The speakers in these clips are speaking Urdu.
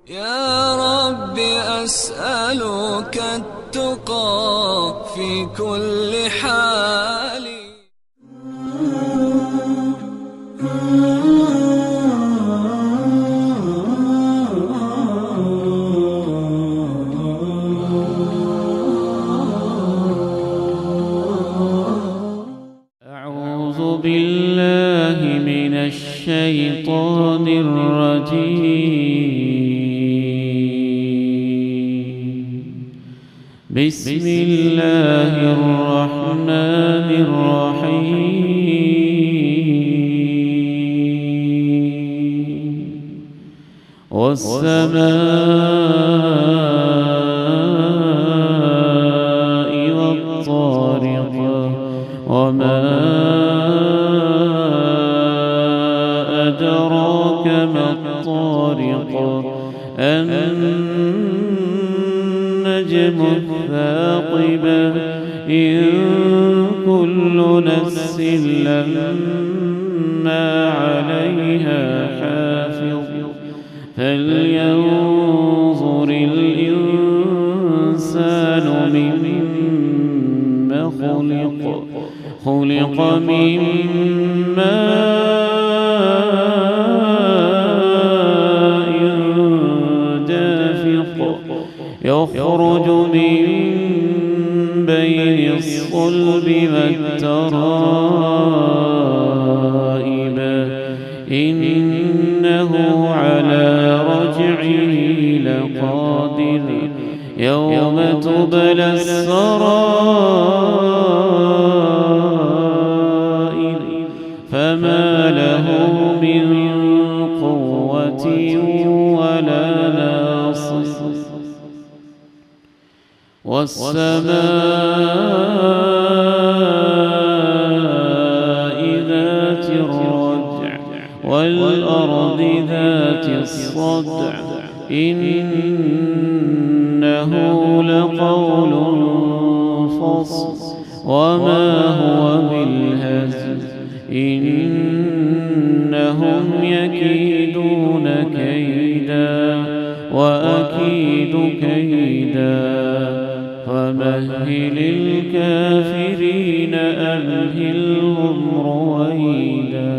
يا رب أسألك التقى في كل حال. أعوذ بالله من الشيطان الرجيم. بسم الله الرحمن الرحيم. والسماء والطارق وما أدراك ما الطارق النجم الثاقب إن كل نفس لما عليها حافظ فلينظر الإنسان مما خلق من ماء دافق يخرج من بين الصلب والترائب إنه على رجعه لقادر يوم تبلى السرائر فما له من قوة ولا ناصر والسماء ذات الرجع والأرض ذات الصدع إنه لقول فصل وما هو بالهزل إنهم يكيدون كيدا وأكيد كيدا فمهل الكافرين أمهلهم رويدا.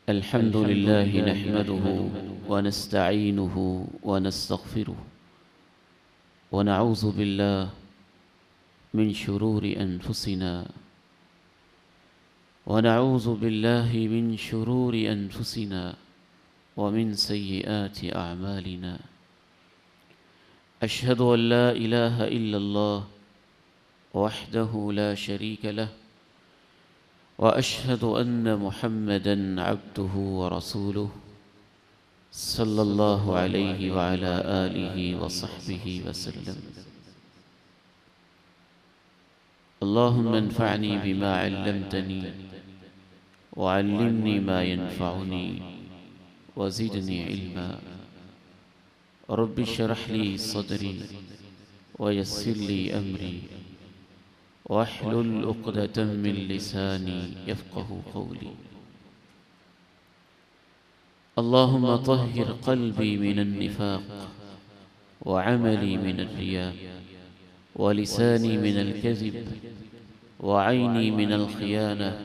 الحمد لله نحمده ونستعينه ونستغفره ونعوذ بالله من شرور أنفسنا ومن سيئات أعمالنا. أشهد أن لا إله إلا الله وحده لا شريك له وأشهد أن محمدًا عبده ورسوله صلى الله عليه وعلى آله وصحبه وسلم. اللهم انفعني بما علمتني وعلمني ما ينفعني وزدني علما. رب اشرح لي صدري ويسر لي أمري واحلل عقدة من لساني يفقه قولي. اللهم طهر قلبي من النفاق وعملي من الرياء ولساني من الكذب وعيني من الخيانة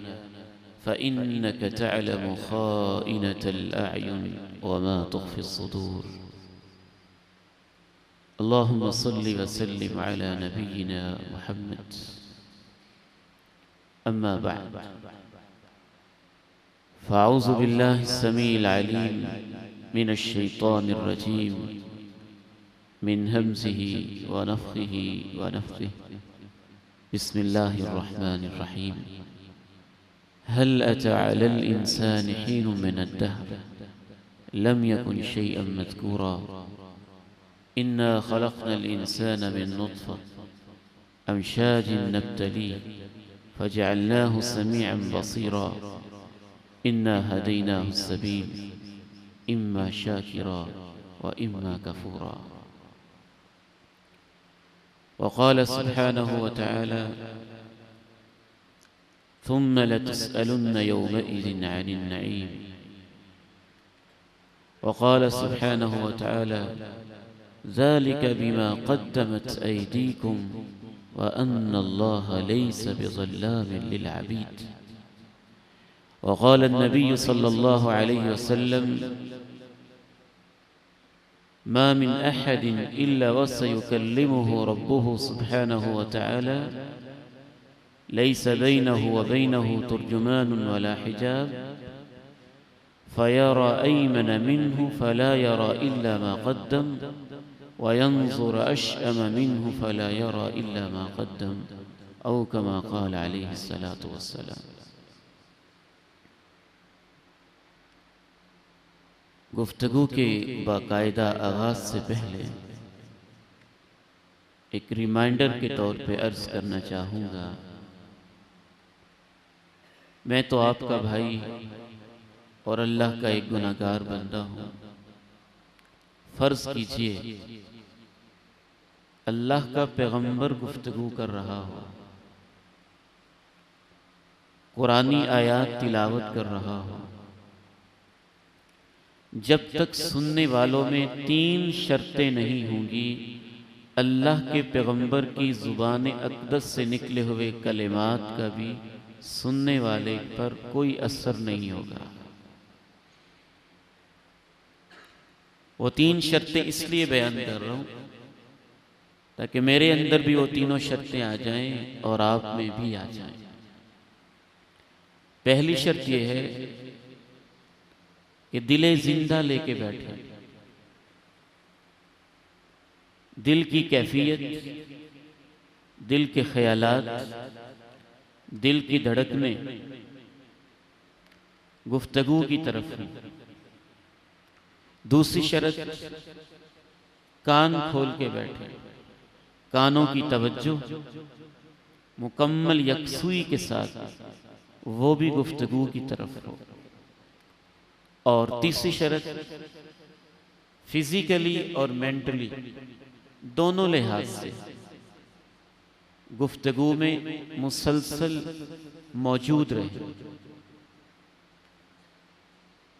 فإنك تعلم خائنة الأعين وما تخفي الصدور. اللهم صل وسلم على نبينا محمد. أما بعد، فأعوذ بالله السميع العليم من الشيطان الرجيم من همزه ونفخه ونفثه. بسم الله الرحمن الرحيم. هل أتى على الإنسان حين من الدهر لم يكن شيئا مذكورا إنا خلقنا الإنسان من نطفة أمشاج نبتليه فجعلناه سميعا بصيرا إنا هديناه السبيل إما شاكرا وإما كفورا. وقال سبحانه وتعالى ثم لتسألن يومئذ عن النعيم. وقال سبحانه وتعالى ذلك بما قدمت أيديكم وأن الله ليس بظلام للعبيد. وقال النبي صلى الله عليه وسلم ما من أحد إلا وسيكلمه ربه سبحانه وتعالى ليس بينه وبينه ترجمان ولا حجاب فيرى أيمن منه فلا يرى إلا ما قدم وينظر أشأم منه فلا يرى إلا ما قدم أو كما قال عليه الصلاة والسلام. گفتگو کے باقاعدہ آغاز سے پہلے ایک ریمائنڈر کے طور پہ عرض کرنا چاہوں گا، میں تو آپ کا بھائی اور اللہ کا ایک گناہگار بندہ ہوں۔ فرض کیجئے اللہ کا پیغمبر گفتگو کر رہا ہو، قرآنی آیات تلاوت کر رہا ہو، جب تک سننے والوں میں 3 شرطیں نہیں ہوں گی اللہ کے پیغمبر کی زبان اقدس سے نکلے ہوئے کلمات کا بھی سننے والے پر کوئی اثر نہیں ہوگا۔ وہ 3 شرطیں اس لیے بیان کر رہا ہوں تاکہ میرے اندر بھی وہ تینوں شرطیں آ جائیں اور آپ میں بھی آ جائیں۔ پہلی شرط یہ ہے کہ دل زندہ لے کے بیٹھے، دل کی کیفیت، دل کے خیالات، دل کی دھڑکنیں گفتگو کی طرف ہیں۔ دوسری شرط کان کھول کے بیٹھے، کانوں کی توجہ مکمل یکسوئی کے ساتھ وہ بھی گفتگو کی طرف ہو۔ اور تیسری شرط فزیکلی اور مینٹلی دونوں لحاظ سے گفتگو میں مسلسل موجود رہے،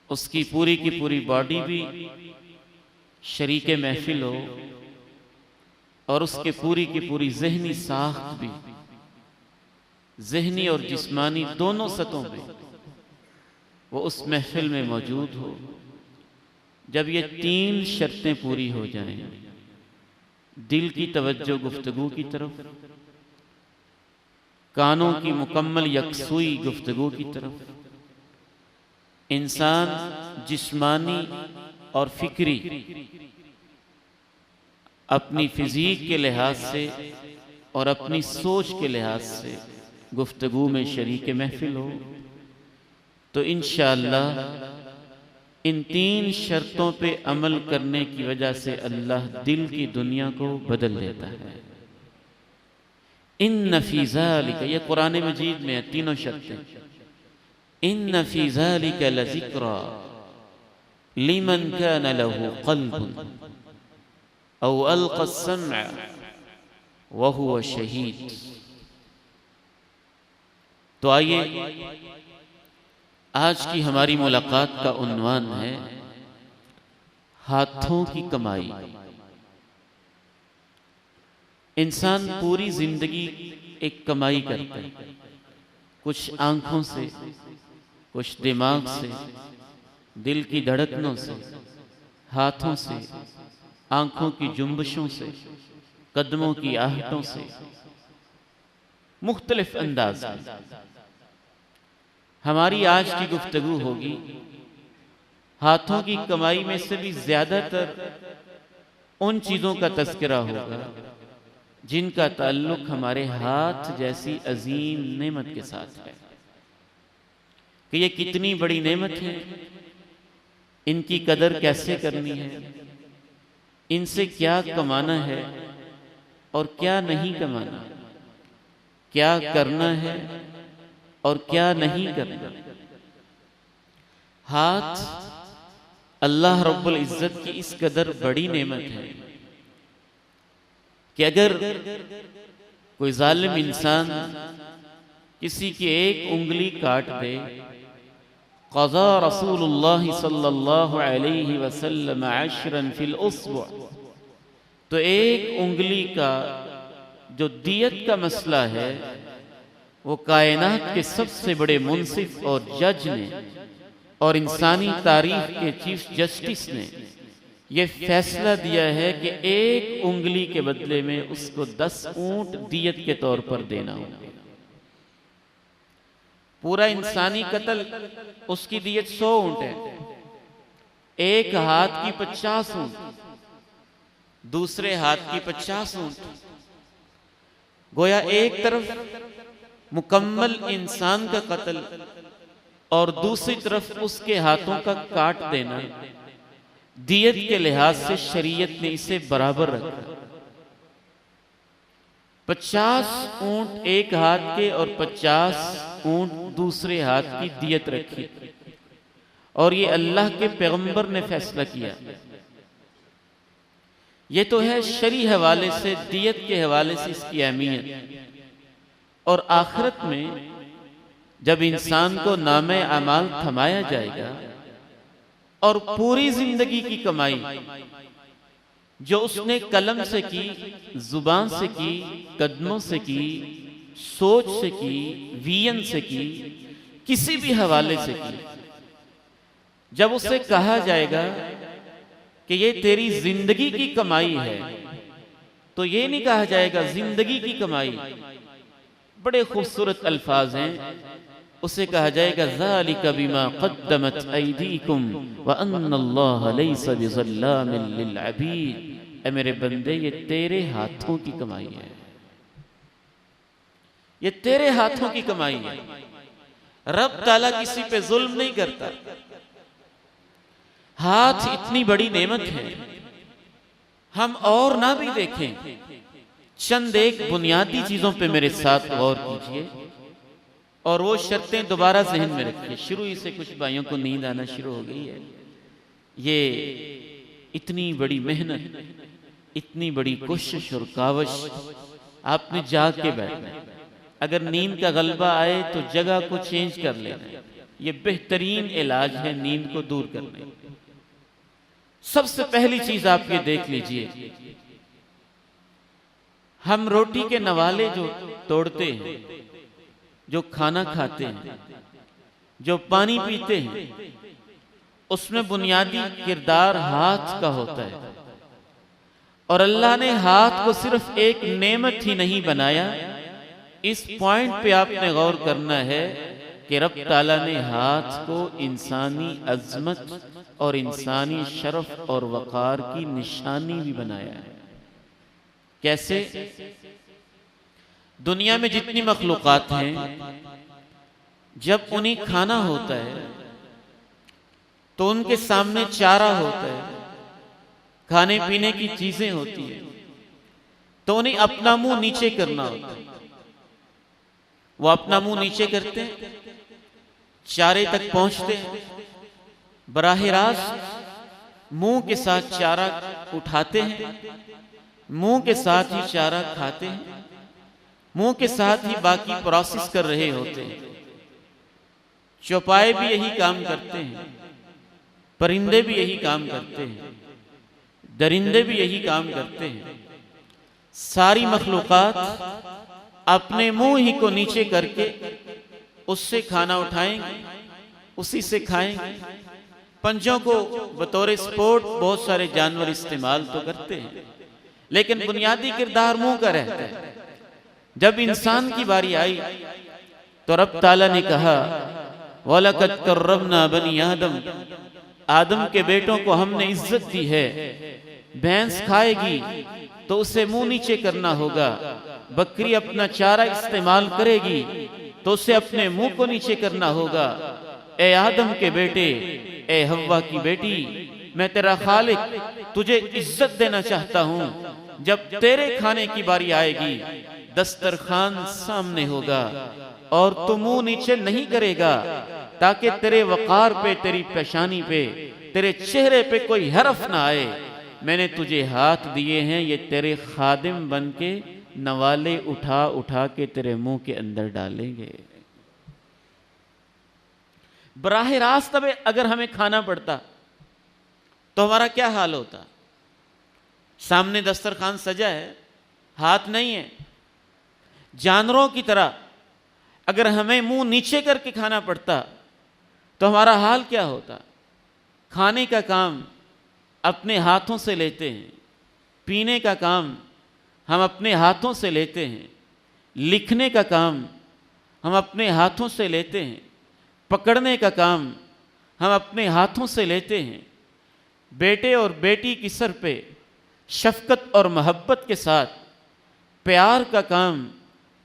اس کی پوری باڈی بھی شریک محفل ہو اور اس کے پوری ذہنی ساخت بھی، ذہنی اور جسمانی دونوں سطحوں پہ وہ اس محفل میں موجود ہو۔ جب یہ 3 شرطیں پوری ہو جائیں، دل کی توجہ گفتگو کی طرف، کانوں کی مکمل یکسوئی گفتگو کی طرف، انسان جسمانی اور فکری اپنی فزیک کے لحاظ سے اور اپنی سوچ کے لحاظ سے گفتگو میں شریک محفل ہو، تو انشاءاللہ ان 3 شرطوں پہ عمل کرنے کی وجہ سے اللہ دل کی دنیا کو بدل دیتا ہے۔ ان فی ذالک، یہ قرآن مجید میں 3 شرطیں، ان فی ذالک لذکری لمن کان له قلب او القى السمع وهو شہید۔ تو آئیے آج کی ہماری ملاقات کا عنوان ہے ہاتھوں کی کمائی۔ انسان پوری زندگی ایک کمائی کرتا ہے، کچھ آنکھوں سے، کچھ دماغ سے، دل کی دھڑکنوں سے، ہاتھوں سے، آنکھوں کی جنبشوں سے، قدموں کی آہٹوں سے، مختلف انداز میں۔ ہماری آج کی گفتگو ہوگی ہاتھوں کی کمائی میں سے بھی زیادہ تر ان چیزوں کا تذکرہ ہوگا جن کا تعلق ہمارے ہاتھ جیسی عظیم نعمت کے ساتھ ہے، کہ یہ کتنی بڑی نعمت ہے، ان کی قدر کیسے کرنی ہے، ان سے کیا کمانا ہے اور کیا نہیں کمانا، کیا کرنا ہے اور کیا نہیں کرنا۔ ہاتھ اللہ رب العزت کی اس قدر بڑی نعمت ہے کہ اگر کوئی ظالم انسان کسی کی ایک انگلی کاٹ دے، قضا رسول اللہ صلی اللہ علیہ وسلم 10 فی الاصبع، تو ایک انگلی کا جو دیت کا مسئلہ ہے وہ کائنات کے سب سے بڑے منصف اور جج نے اور انسانی تاریخ کے چیف جسٹس نے یہ فیصلہ دیا ہے کہ ایک انگلی کے بدلے میں اس کو 10 اونٹ دیت کے طور پر دینا ہوگا۔ پورا انسانی قتل اس کی دیت 100 اونٹ ہے، ایک ہاتھ کی 50 اونٹ، دوسرے ہاتھ کی 50 اونٹ، گویا ایک طرف مکمل انسان کا قتل اور دوسری طرف اس کے ہاتھوں کا کاٹ دینا، دیت کے لحاظ سے شریعت نے اسے برابر رکھا۔ 50 اونٹ ایک ہاتھ کے اور 50 اونٹ دوسرے ہاتھ کی دیت رکھی، اور یہ اللہ کے پیغمبر نے فیصلہ کیا۔ یہ تو ہے شرعی حوالے سے، دیت کے حوالے سے اس کی اہمیت۔ اور آخرت میں جب انسان کو نامہ اعمال تھمایا جائے گا اور پوری زندگی کی کمائی جو اس نے قلم سے کی، زبان سے کی، قدموں سے کی، سوچ سے کی، وین سے کی، کسی بھی حوالے سے کی، جب اسے کہا جائے گا کہ یہ تیری زندگی کی کمائی ہے، تو یہ نہیں کہا جائے گا زندگی کی کمائی، بڑے خوبصورت الفاظ ہیں، اسے کہا جائے گا ذَلِكَ بِمَا قَدَّمَتْ أَيْدِيكُمْ وَأَنَّ اللَّهَ لَيْسَ بِظَلَّامٍ لِّلْعَبِيدِ۔ اے میرے بندے، یہ تیرے ہاتھوں کی کمائی ہے، یہ تیرے ہاتھوں کی کمائی ہے۔ رب تعالیٰ کسی پہ ظلم نہیں کرتا۔ ہاتھ اتنی بڑی نعمت ہے، ہم اور نہ بھی دیکھیں، چند ایک بنیادی چیزوں پہ میرے ساتھ غور کیجئے اور وہ شرطیں دوبارہ ذہن میں رکھیے۔ شروع ہی سے کچھ بھائیوں کو نیند آنا شروع ہو گئی ہے۔ یہ اتنی بڑی محنت، اتنی بڑی کوشش اور کاوش، آپ نے جاگ کے بیٹھنا ہے۔ اگر نیند کا غلبہ آئے تو جگہ کو چینج کر لینا، یہ بہترین علاج ہے نیند کو دور کرنے۔ سب سے پہلی چیز آپ یہ دیکھ لیجئے، ہم روٹی کے نوالے جو توڑتے ہیں، جو کھانا کھاتے ہیں، جو پانی پیتے ہیں، اس میں بنیادی کردار ہاتھ کا ہوتا ہے۔ اور اللہ نے ہاتھ کو صرف ایک نعمت ہی نہیں بنایا، اس پوائنٹ پہ آپ نے غور کرنا ہے کہ رب تعالیٰ نے ہاتھ کو انسانی عظمت اور انسانی شرف اور وقار کی نشانی بھی بنایا ہے۔ کیسے؟ دنیا میں جتنی مخلوقات ہیں، جب انہیں کھانا ہوتا ہے تو ان کے سامنے چارہ ہوتا ہے، کھانے پینے کی چیزیں ہوتی ہیں، تو انہیں اپنا منہ نیچے کرنا ہوتا ہے۔ وہ اپنا منہ نیچے کرتے ہیں، چارے تک پہنچتے ہیں، براہ راست منہ کے ساتھ چارہ اٹھاتے ہیں، منہ کے ساتھ ہی چارہ کھاتے ہیں، منہ کے ساتھ ہی باقی پروسیس کر رہے ہوتے ہیں۔ چوپائے بھی یہی کام کرتے ہیں، پرندے بھی یہی کام کرتے ہیں، درندے بھی یہی کام کرتے ہیں۔ ساری مخلوقات اپنے منہ ہی کو نیچے کر کے اس سے کھانا اٹھائیں گے، اسی سے کھائیں گے۔ پنجوں کو بطور سپورٹ بہت سارے جانور استعمال تو کرتے ہیں، لیکن بنیادی کردار منہ کا رہتا ہے۔ جب انسان کی باری آئی تو رب تعالیٰ نے کہا وَلَقَدْ كَرَّمْنَا بَنِي آدم، آدم کے بیٹوں کو ہم نے عزت دی ہے۔ بھینس کھائے گی تو اسے منہ نیچے کرنا ہوگا، بکری اپنا چارہ استعمال کرے گی تو اسے اپنے منہ کو نیچے کرنا ہوگا۔ اے آدم کے بیٹے، اے حوا کی بیٹی، میں تیرا خالق تجھے عزت دینا چاہتا ہوں۔ جب تیرے کھانے کی باری آئے گی، دسترخوان سامنے ہوگا اور تو منہ نیچے نہیں کرے گا، تاکہ تیرے وقار پہ، تیری پیشانی پہ، تیرے چہرے پہ کوئی حرف نہ آئے۔ میں نے تجھے ہاتھ دیے ہیں، یہ تیرے خادم بن کے نوالے اٹھا اٹھا کے تیرے منہ کے اندر ڈالیں گے۔ براہ راست اگر ہمیں کھانا پڑتا تو ہمارا کیا حال ہوتا؟ سامنے دسترخوان سجا ہے، ہاتھ نہیں ہے، جانوروں کی طرح اگر ہمیں منہ نیچے کر کے کھانا پڑتا تو ہمارا حال کیا ہوتا؟ کھانے کا کام اپنے ہاتھوں سے لیتے ہیں، پینے کا کام ہم اپنے ہاتھوں سے لیتے ہیں، لکھنے کا کام ہم اپنے ہاتھوں سے لیتے ہیں، پکڑنے کا کام ہم اپنے ہاتھوں سے لیتے ہیں، بیٹے اور بیٹی کی سر پہ شفقت اور محبت کے ساتھ پیار کا کام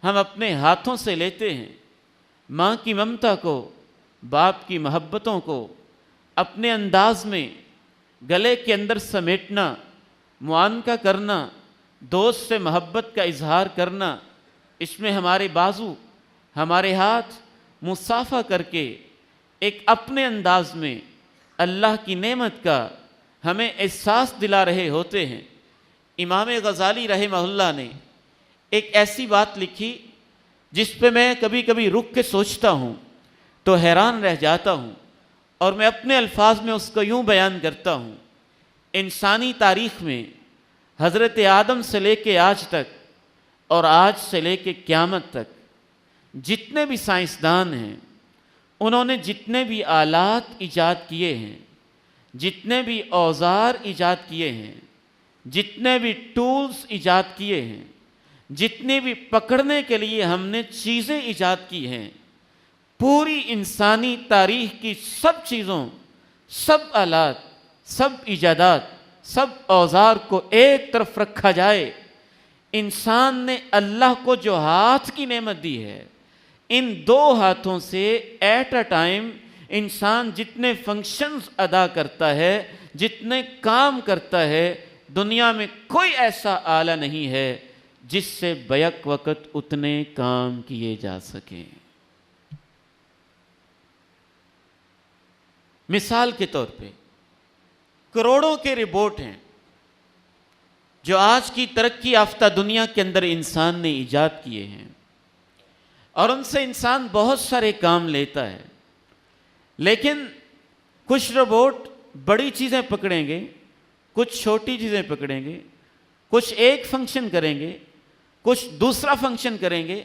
ہم اپنے ہاتھوں سے لیتے ہیں، ماں کی ممتا کو، باپ کی محبتوں کو اپنے انداز میں گلے کے اندر سمیٹنا، معانقہ کرنا، دوست سے محبت کا اظہار کرنا، اس میں ہمارے بازو، ہمارے ہاتھ مصافحہ کر کے ایک اپنے انداز میں اللہ کی نعمت کا ہمیں احساس دلا رہے ہوتے ہیں۔ امام غزالی رحمہ اللہ نے ایک ایسی بات لکھی جس پہ میں کبھی کبھی رک کے سوچتا ہوں تو حیران رہ جاتا ہوں، اور میں اپنے الفاظ میں اس کو یوں بیان کرتا ہوں۔ انسانی تاریخ میں حضرت آدم سے لے کے آج تک اور آج سے لے کے قیامت تک جتنے بھی سائنسدان ہیں، انہوں نے جتنے بھی آلات ایجاد کیے ہیں، جتنے بھی اوزار ایجاد کیے ہیں، جتنے بھی ٹولز ایجاد کیے ہیں، جتنے بھی پکڑنے کے لیے ہم نے چیزیں ایجاد کی ہیں، پوری انسانی تاریخ کی سب چیزوں، سب آلات، سب ایجادات، سب اوزار کو ایک طرف رکھا جائے، انسان نے اللہ کو جو ہاتھ کی نعمت دی ہے، ان دو ہاتھوں سے ایٹ اے ٹائم انسان جتنے فنکشنز ادا کرتا ہے، جتنے کام کرتا ہے، دنیا میں کوئی ایسا آلہ نہیں ہے جس سے بیک وقت اتنے کام کیے جا سکیں۔ مثال کے طور پہ کروڑوں کے روبوٹ ہیں جو آج کی ترقی یافتہ دنیا کے اندر انسان نے ایجاد کیے ہیں، اور ان سے انسان بہت سارے کام لیتا ہے، لیکن کچھ روبوٹ بڑی چیزیں پکڑیں گے، کچھ چھوٹی چیزیں پکڑیں گے، کچھ ایک فنکشن کریں گے، کچھ دوسرا فنکشن کریں گے،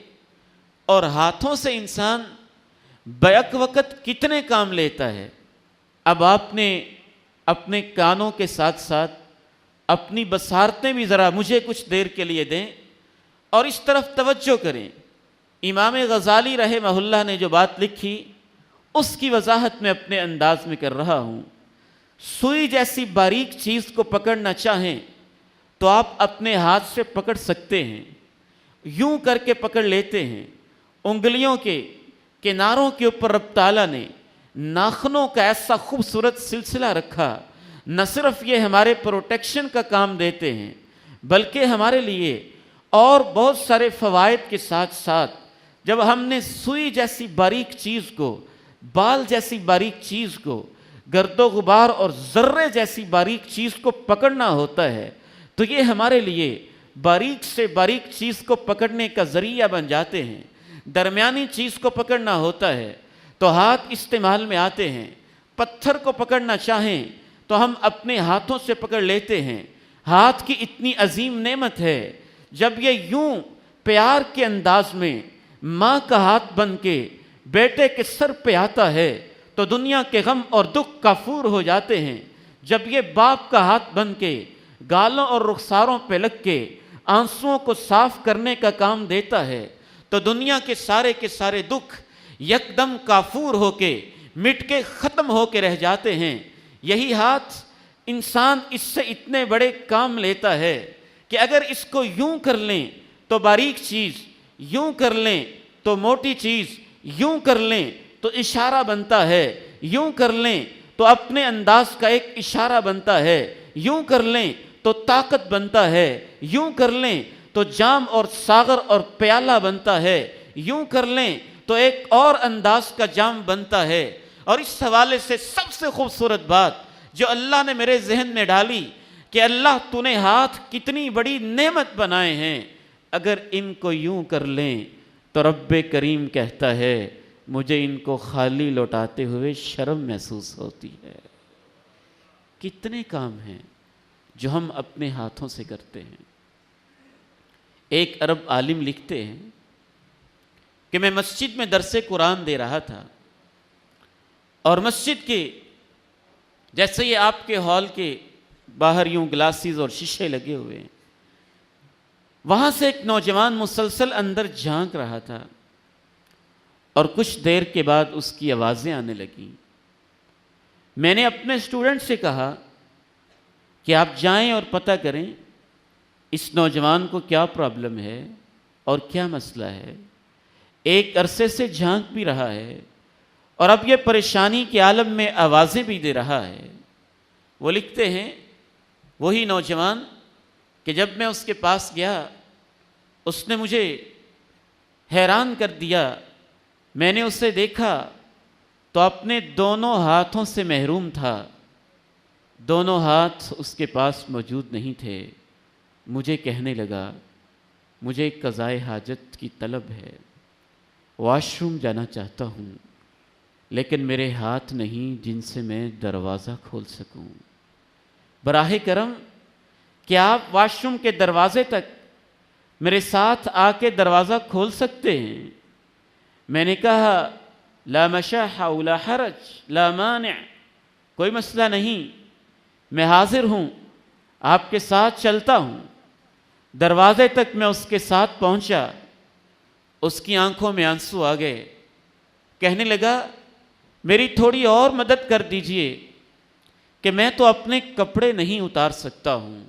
اور ہاتھوں سے انسان بیک وقت کتنے کام لیتا ہے۔ اب آپ نے اپنے کانوں کے ساتھ ساتھ اپنی بصارتیں بھی ذرا مجھے کچھ دیر کے لیے دیں اور اس طرف توجہ کریں۔ امام غزالی رحمہ اللہ نے جو بات لکھی اس کی وضاحت میں اپنے انداز میں کر رہا ہوں۔ سوئی جیسی باریک چیز کو پکڑنا چاہیں تو آپ اپنے ہاتھ سے پکڑ سکتے ہیں، یوں کر کے پکڑ لیتے ہیں۔ انگلیوں کے کناروں کے اوپر رب تعالیٰ نے ناخنوں کا ایسا خوبصورت سلسلہ رکھا، نہ صرف یہ ہمارے پروٹیکشن کا کام دیتے ہیں بلکہ ہمارے لیے اور بہت سارے فوائد کے ساتھ ساتھ جب ہم نے سوئی جیسی باریک چیز کو، بال جیسی باریک چیز کو، گرد و غبار اور ذرے جیسی باریک چیز کو پکڑنا ہوتا ہے تو یہ ہمارے لیے باریک سے باریک چیز کو پکڑنے کا ذریعہ بن جاتے ہیں۔ درمیانی چیز کو پکڑنا ہوتا ہے تو ہاتھ استعمال میں آتے ہیں۔ پتھر کو پکڑنا چاہیں تو ہم اپنے ہاتھوں سے پکڑ لیتے ہیں۔ ہاتھ کی اتنی عظیم نعمت ہے، جب یہ یوں پیار کے انداز میں ماں کا ہاتھ بن کے بیٹے کے سر پہ آتا ہے تو دنیا کے غم اور دکھ کافور ہو جاتے ہیں۔ جب یہ باپ کا ہاتھ بن کے گالوں اور رخساروں پہ لگ کے آنسوؤں کو صاف کرنے کا کام دیتا ہے تو دنیا کے سارے دکھ یکدم کافور ہو کے مٹ کے ختم ہو کے رہ جاتے ہیں۔ یہی ہاتھ انسان اس سے اتنے بڑے کام لیتا ہے کہ اگر اس کو یوں کر لیں تو باریک چیز، یوں کر لیں تو موٹی چیز، یوں کر لیں تو اشارہ بنتا ہے، یوں کر لیں تو اپنے انداز کا ایک اشارہ بنتا ہے، یوں کر لیں تو طاقت بنتا ہے، یوں کر لیں تو جام اور ساغر اور پیالہ بنتا ہے، یوں کر لیں تو ایک اور انداز کا جام بنتا ہے۔ اور اس حوالے سے سب سے خوبصورت بات جو اللہ نے میرے ذہن میں ڈالی کہ کہ اللہ تو نے ہاتھ کتنی بڑی نعمت بنائے ہیں، اگر ان کو یوں کر لیں تو رب کریم کہتا ہے مجھے ان کو خالی لوٹاتے ہوئے شرم محسوس ہوتی ہے۔ کتنے کام ہیں جو ہم اپنے ہاتھوں سے کرتے ہیں۔ ایک عرب عالم لکھتے ہیں کہ میں مسجد میں درس قرآن دے رہا تھا، اور مسجد کے جیسے یہ آپ کے ہال کے باہر یوں گلاسز اور شیشے لگے ہوئے ہیں، وہاں سے ایک نوجوان مسلسل اندر جھانک رہا تھا، اور کچھ دیر کے بعد اس کی آوازیں آنے لگیں۔ میں نے اپنے اسٹوڈنٹ سے کہا کہ آپ جائیں اور پتہ کریں اس نوجوان کو کیا پرابلم ہے اور کیا مسئلہ ہے۔ ایک عرصے سے جھانک بھی رہا ہے اور اب یہ پریشانی کے عالم میں آوازیں بھی دے رہا ہے۔ وہ لکھتے ہیں وہی نوجوان کہ جب میں اس کے پاس گیا اس نے مجھے حیران کر دیا۔ میں نے اسے دیکھا تو اپنے دونوں ہاتھوں سے محروم تھا، دونوں ہاتھ اس کے پاس موجود نہیں تھے۔ مجھے کہنے لگا مجھے قضائے حاجت کی طلب ہے، واش روم جانا چاہتا ہوں، لیکن میرے ہاتھ نہیں جن سے میں دروازہ کھول سکوں۔ براہ کرم کیا آپ واش روم کے دروازے تک میرے ساتھ آ کے دروازہ کھول سکتے ہیں؟ میں نے کہا لا مشاح ولا حرج لا مانع، کوئی مسئلہ نہیں، میں حاضر ہوں، آپ کے ساتھ چلتا ہوں۔ دروازے تک میں اس کے ساتھ پہنچا، اس کی آنکھوں میں آنسو آ گئے، کہنے لگا میری تھوڑی اور مدد کر دیجئے کہ میں تو اپنے کپڑے نہیں اتار سکتا ہوں،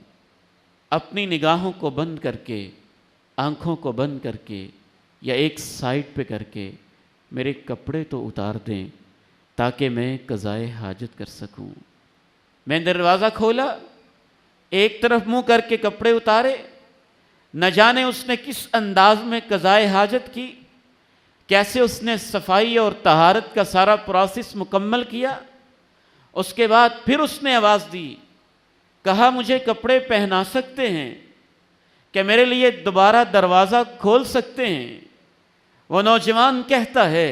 اپنی نگاہوں کو بند کر کے، آنکھوں کو بند کر کے یا ایک سائڈ پہ کر کے میرے کپڑے تو اتار دیں تاکہ میں قضائے حاجت کر سکوں۔ میں دروازہ کھولا، ایک طرف منہ کر کے کپڑے اتارے، نہ جانے اس نے کس انداز میں قضائے حاجت کی، کیسے اس نے صفائی اور طہارت کا سارا پروسیس مکمل کیا۔ اس کے بعد پھر اس نے آواز دی، کہا مجھے کپڑے پہنا سکتے ہیں کہ میرے لیے دوبارہ دروازہ کھول سکتے ہیں؟ وہ نوجوان کہتا ہے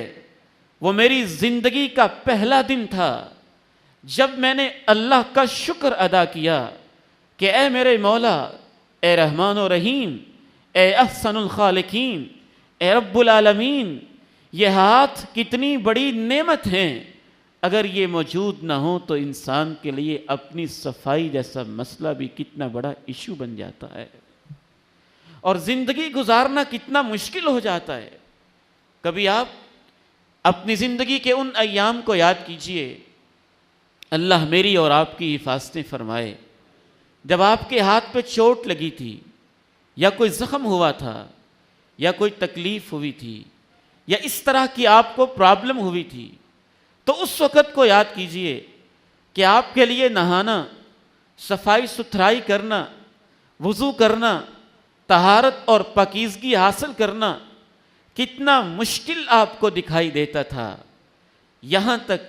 وہ میری زندگی کا پہلا دن تھا جب میں نے اللہ کا شکر ادا کیا کہ اے میرے مولا، اے رحمان و رحیم، اے احسن الخالقین، اے رب العالمین، یہ ہاتھ کتنی بڑی نعمت ہیں، اگر یہ موجود نہ ہو تو انسان کے لیے اپنی صفائی جیسا مسئلہ بھی کتنا بڑا ایشو بن جاتا ہے، اور زندگی گزارنا کتنا مشکل ہو جاتا ہے۔ کبھی آپ اپنی زندگی کے ان ایام کو یاد کیجئے، اللہ میری اور آپ کی حفاظتیں فرمائے، جب آپ کے ہاتھ پہ چوٹ لگی تھی، یا کوئی زخم ہوا تھا، یا کوئی تکلیف ہوئی تھی، یا اس طرح کی آپ کو پرابلم ہوئی تھی، تو اس وقت کو یاد کیجئے کہ آپ کے لیے نہانا، صفائی ستھرائی کرنا، وضو کرنا، طہارت اور پاکیزگی حاصل کرنا کتنا مشکل آپ کو دکھائی دیتا تھا۔ یہاں تک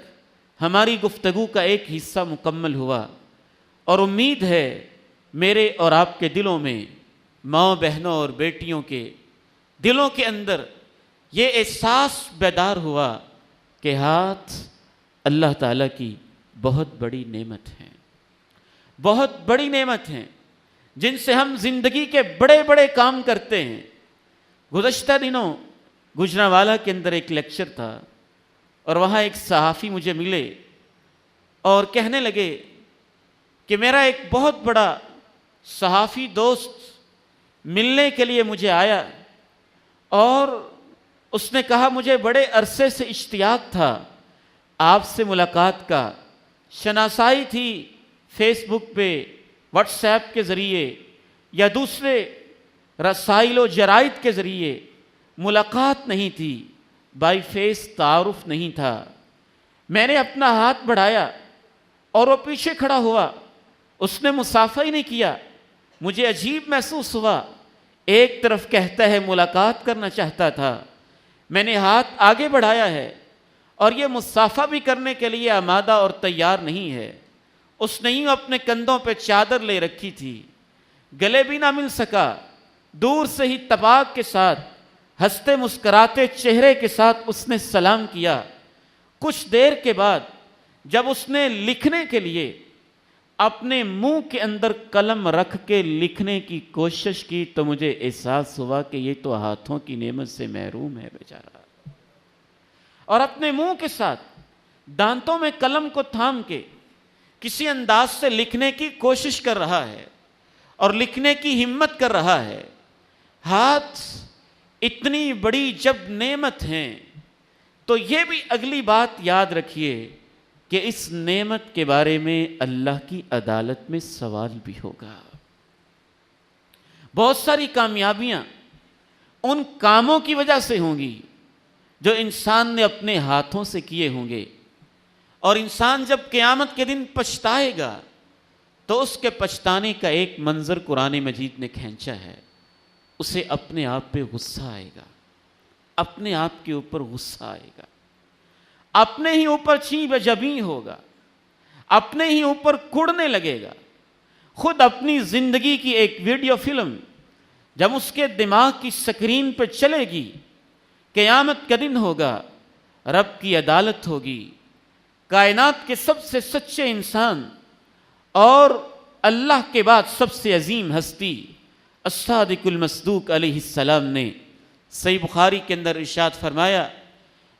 ہماری گفتگو کا ایک حصہ مکمل ہوا، اور امید ہے میرے اور آپ کے دلوں میں، ماں بہنوں اور بیٹیوں کے دلوں کے اندر یہ احساس بیدار ہوا کہ ہاتھ اللہ تعالیٰ کی بہت بڑی نعمت ہیں، بہت بڑی نعمت ہیں، جن سے ہم زندگی کے بڑے بڑے کام کرتے ہیں۔ گزشتہ دنوں گجرانوالہ کے اندر ایک لیکچر تھا، اور وہاں ایک صحافی مجھے ملے اور کہنے لگے کہ میرا ایک بہت بڑا صحافی دوست ملنے کے لیے مجھے آیا، اور اس نے کہا مجھے بڑے عرصے سے اشتیاق تھا آپ سے ملاقات کا، شناسائی تھی فیس بک پہ، واٹس ایپ کے ذریعے یا دوسرے رسائل و جرائد کے ذریعے، ملاقات نہیں تھی، بائی فیس تعارف نہیں تھا۔ میں نے اپنا ہاتھ بڑھایا اور وہ پیچھے کھڑا ہوا، اس نے مصافحہ ہی نہیں کیا۔ مجھے عجیب محسوس ہوا، ایک طرف کہتا ہے ملاقات کرنا چاہتا تھا، میں نے ہاتھ آگے بڑھایا ہے اور یہ مصافحہ بھی کرنے کے لیے آمادہ اور تیار نہیں ہے۔ اس نے یوں اپنے کندھوں پہ چادر لے رکھی تھی، گلے بھی نہ مل سکا، دور سے ہی تباک کے ساتھ ہنستے مسکراتے چہرے کے ساتھ اس نے سلام کیا۔ کچھ دیر کے بعد جب اس نے لکھنے کے لیے اپنے منہ کے اندر قلم رکھ کے لکھنے کی کوشش کی تو مجھے احساس ہوا کہ یہ تو ہاتھوں کی نعمت سے محروم ہے بیچارہ، اور اپنے منہ کے ساتھ دانتوں میں قلم کو تھام کے کسی انداز سے لکھنے کی کوشش کر رہا ہے اور لکھنے کی ہمت کر رہا ہے۔ ہاتھ اتنی بڑی جب نعمت ہیں تو یہ بھی اگلی بات یاد رکھیے کہ اس نعمت کے بارے میں اللہ کی عدالت میں سوال بھی ہوگا۔ بہت ساری کامیابیاں ان کاموں کی وجہ سے ہوں گی جو انسان نے اپنے ہاتھوں سے کیے ہوں گے، اور انسان جب قیامت کے دن پچھتائے گا تو اس کے پچھتانے کا ایک منظر قرآن مجید نے کھینچا ہے، اسے اپنے آپ پہ غصہ آئے گا، اپنے آپ کے اوپر غصہ آئے گا، اپنے ہی اوپر چین بجبیں ہوگا، اپنے ہی اوپر کڑنے لگے گا۔ خود اپنی زندگی کی ایک ویڈیو فلم جب اس کے دماغ کی سکرین پہ چلے گی، قیامت کا دن ہوگا، رب کی عدالت ہوگی، کائنات کے سب سے سچے انسان اور اللہ کے بعد سب سے عظیم ہستی الصادق المصدوق علیہ السلام نے صحیح بخاری کے اندر ارشاد فرمایا،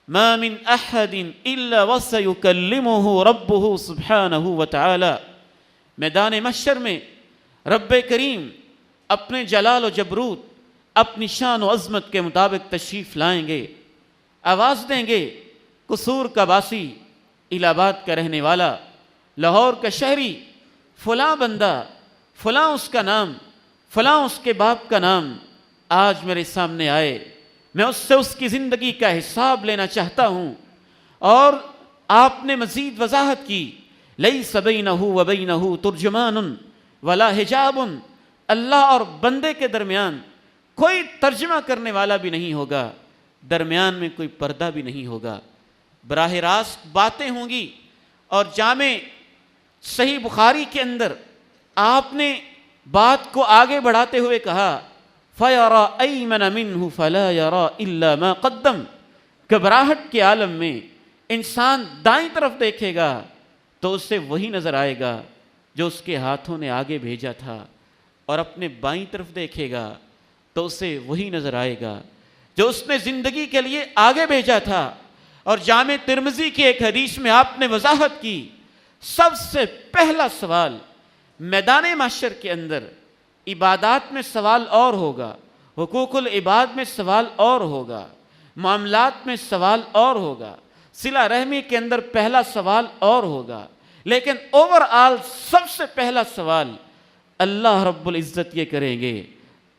ما من احد الا وسيكلمه ربه سبحانه وتعالى۔ میدان محشر میں رب کریم اپنے جلال و جبروت، اپنی شان و عظمت کے مطابق تشریف لائیں گے، آواز دیں گے، قصور کا باسی، الہ آباد کا رہنے والا، لاہور کا شہری، فلاں بندہ، فلاں اس کا نام، فلاں اس کے باپ کا نام آج میرے سامنے آئے، میں اس سے اس کی زندگی کا حساب لینا چاہتا ہوں۔ اور آپ نے مزید وضاحت کی، لیس بینہ و بینہ ترجمان ولا حجاب، اللہ اور بندے کے درمیان کوئی ترجمہ کرنے والا بھی نہیں ہوگا، درمیان میں کوئی پردہ بھی نہیں ہوگا، براہ راست باتیں ہوں گی۔ اور جامع صحیح بخاری کے اندر آپ نے بات کو آگے بڑھاتے ہوئے کہا، فَيَرَى أَيْمَنَ مِنْهُ فَلَا يَرَى إِلَّا مَا قَدَّمَ۔ گھبراہٹ کے عالم میں انسان دائیں طرف دیکھے گا تو اسے وہی نظر آئے گا جو اس کے ہاتھوں نے آگے بھیجا تھا، اور اپنے بائیں طرف دیکھے گا تو اسے وہی نظر آئے گا جو اس نے زندگی کے لیے آگے بھیجا تھا۔ اور جامع ترمذی کی ایک حدیث میں آپ نے وضاحت کی، سب سے پہلا سوال میدان محشر کے اندر عبادات میں سوال اور ہوگا، حقوق العباد میں سوال اور ہوگا، معاملات میں سوال اور ہوگا، صلہ رحمی کے اندر پہلا سوال اور ہوگا، لیکن اوور آل سب سے پہلا سوال اللہ رب العزت یہ کریں گے،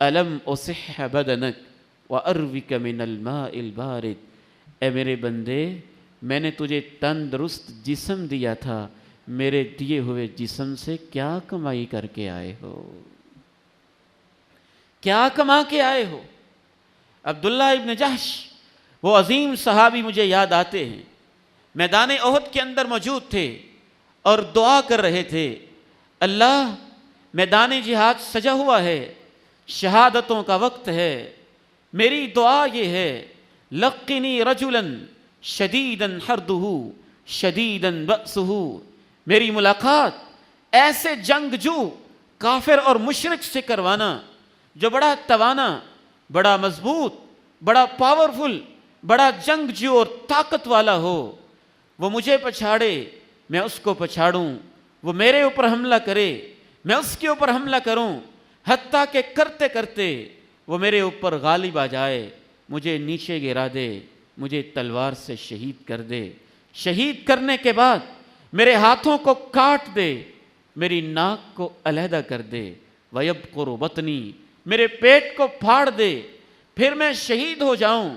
الم اصح بدنک واروک من الماء البارد۔ اے میرے بندے، میں نے تجھے تندرست جسم دیا تھا، میرے دیے ہوئے جسم سے کیا کمائی کر کے آئے ہو، کیا کما کے آئے ہو؟ عبداللہ ابن جحش وہ عظیم صحابی مجھے یاد آتے ہیں، میدان احد کے اندر موجود تھے اور دعا کر رہے تھے، اللہ میدان جہاد سجا ہوا ہے، شہادتوں کا وقت ہے، میری دعا یہ ہے، لقنی رجلا شدیدا حردہ شدیدا بأسہ، میری ملاقات ایسے جنگجو کافر اور مشرک سے کروانا جو بڑا توانا، بڑا مضبوط، بڑا پاورفل، بڑا جنگجو اور طاقت والا ہو، وہ مجھے پچھاڑے میں اس کو پچھاڑوں، وہ میرے اوپر حملہ کرے میں اس کے اوپر حملہ کروں، حتیٰ کہ کرتے کرتے وہ میرے اوپر غالب آ جائے، مجھے نیچے گرا دے، مجھے تلوار سے شہید کر دے، شہید کرنے کے بعد میرے ہاتھوں کو کاٹ دے، میری ناک کو علیحدہ کر دے، وَيَبْقُرُ بَطْنِي، میرے پیٹ کو پھاڑ دے، پھر میں شہید ہو جاؤں،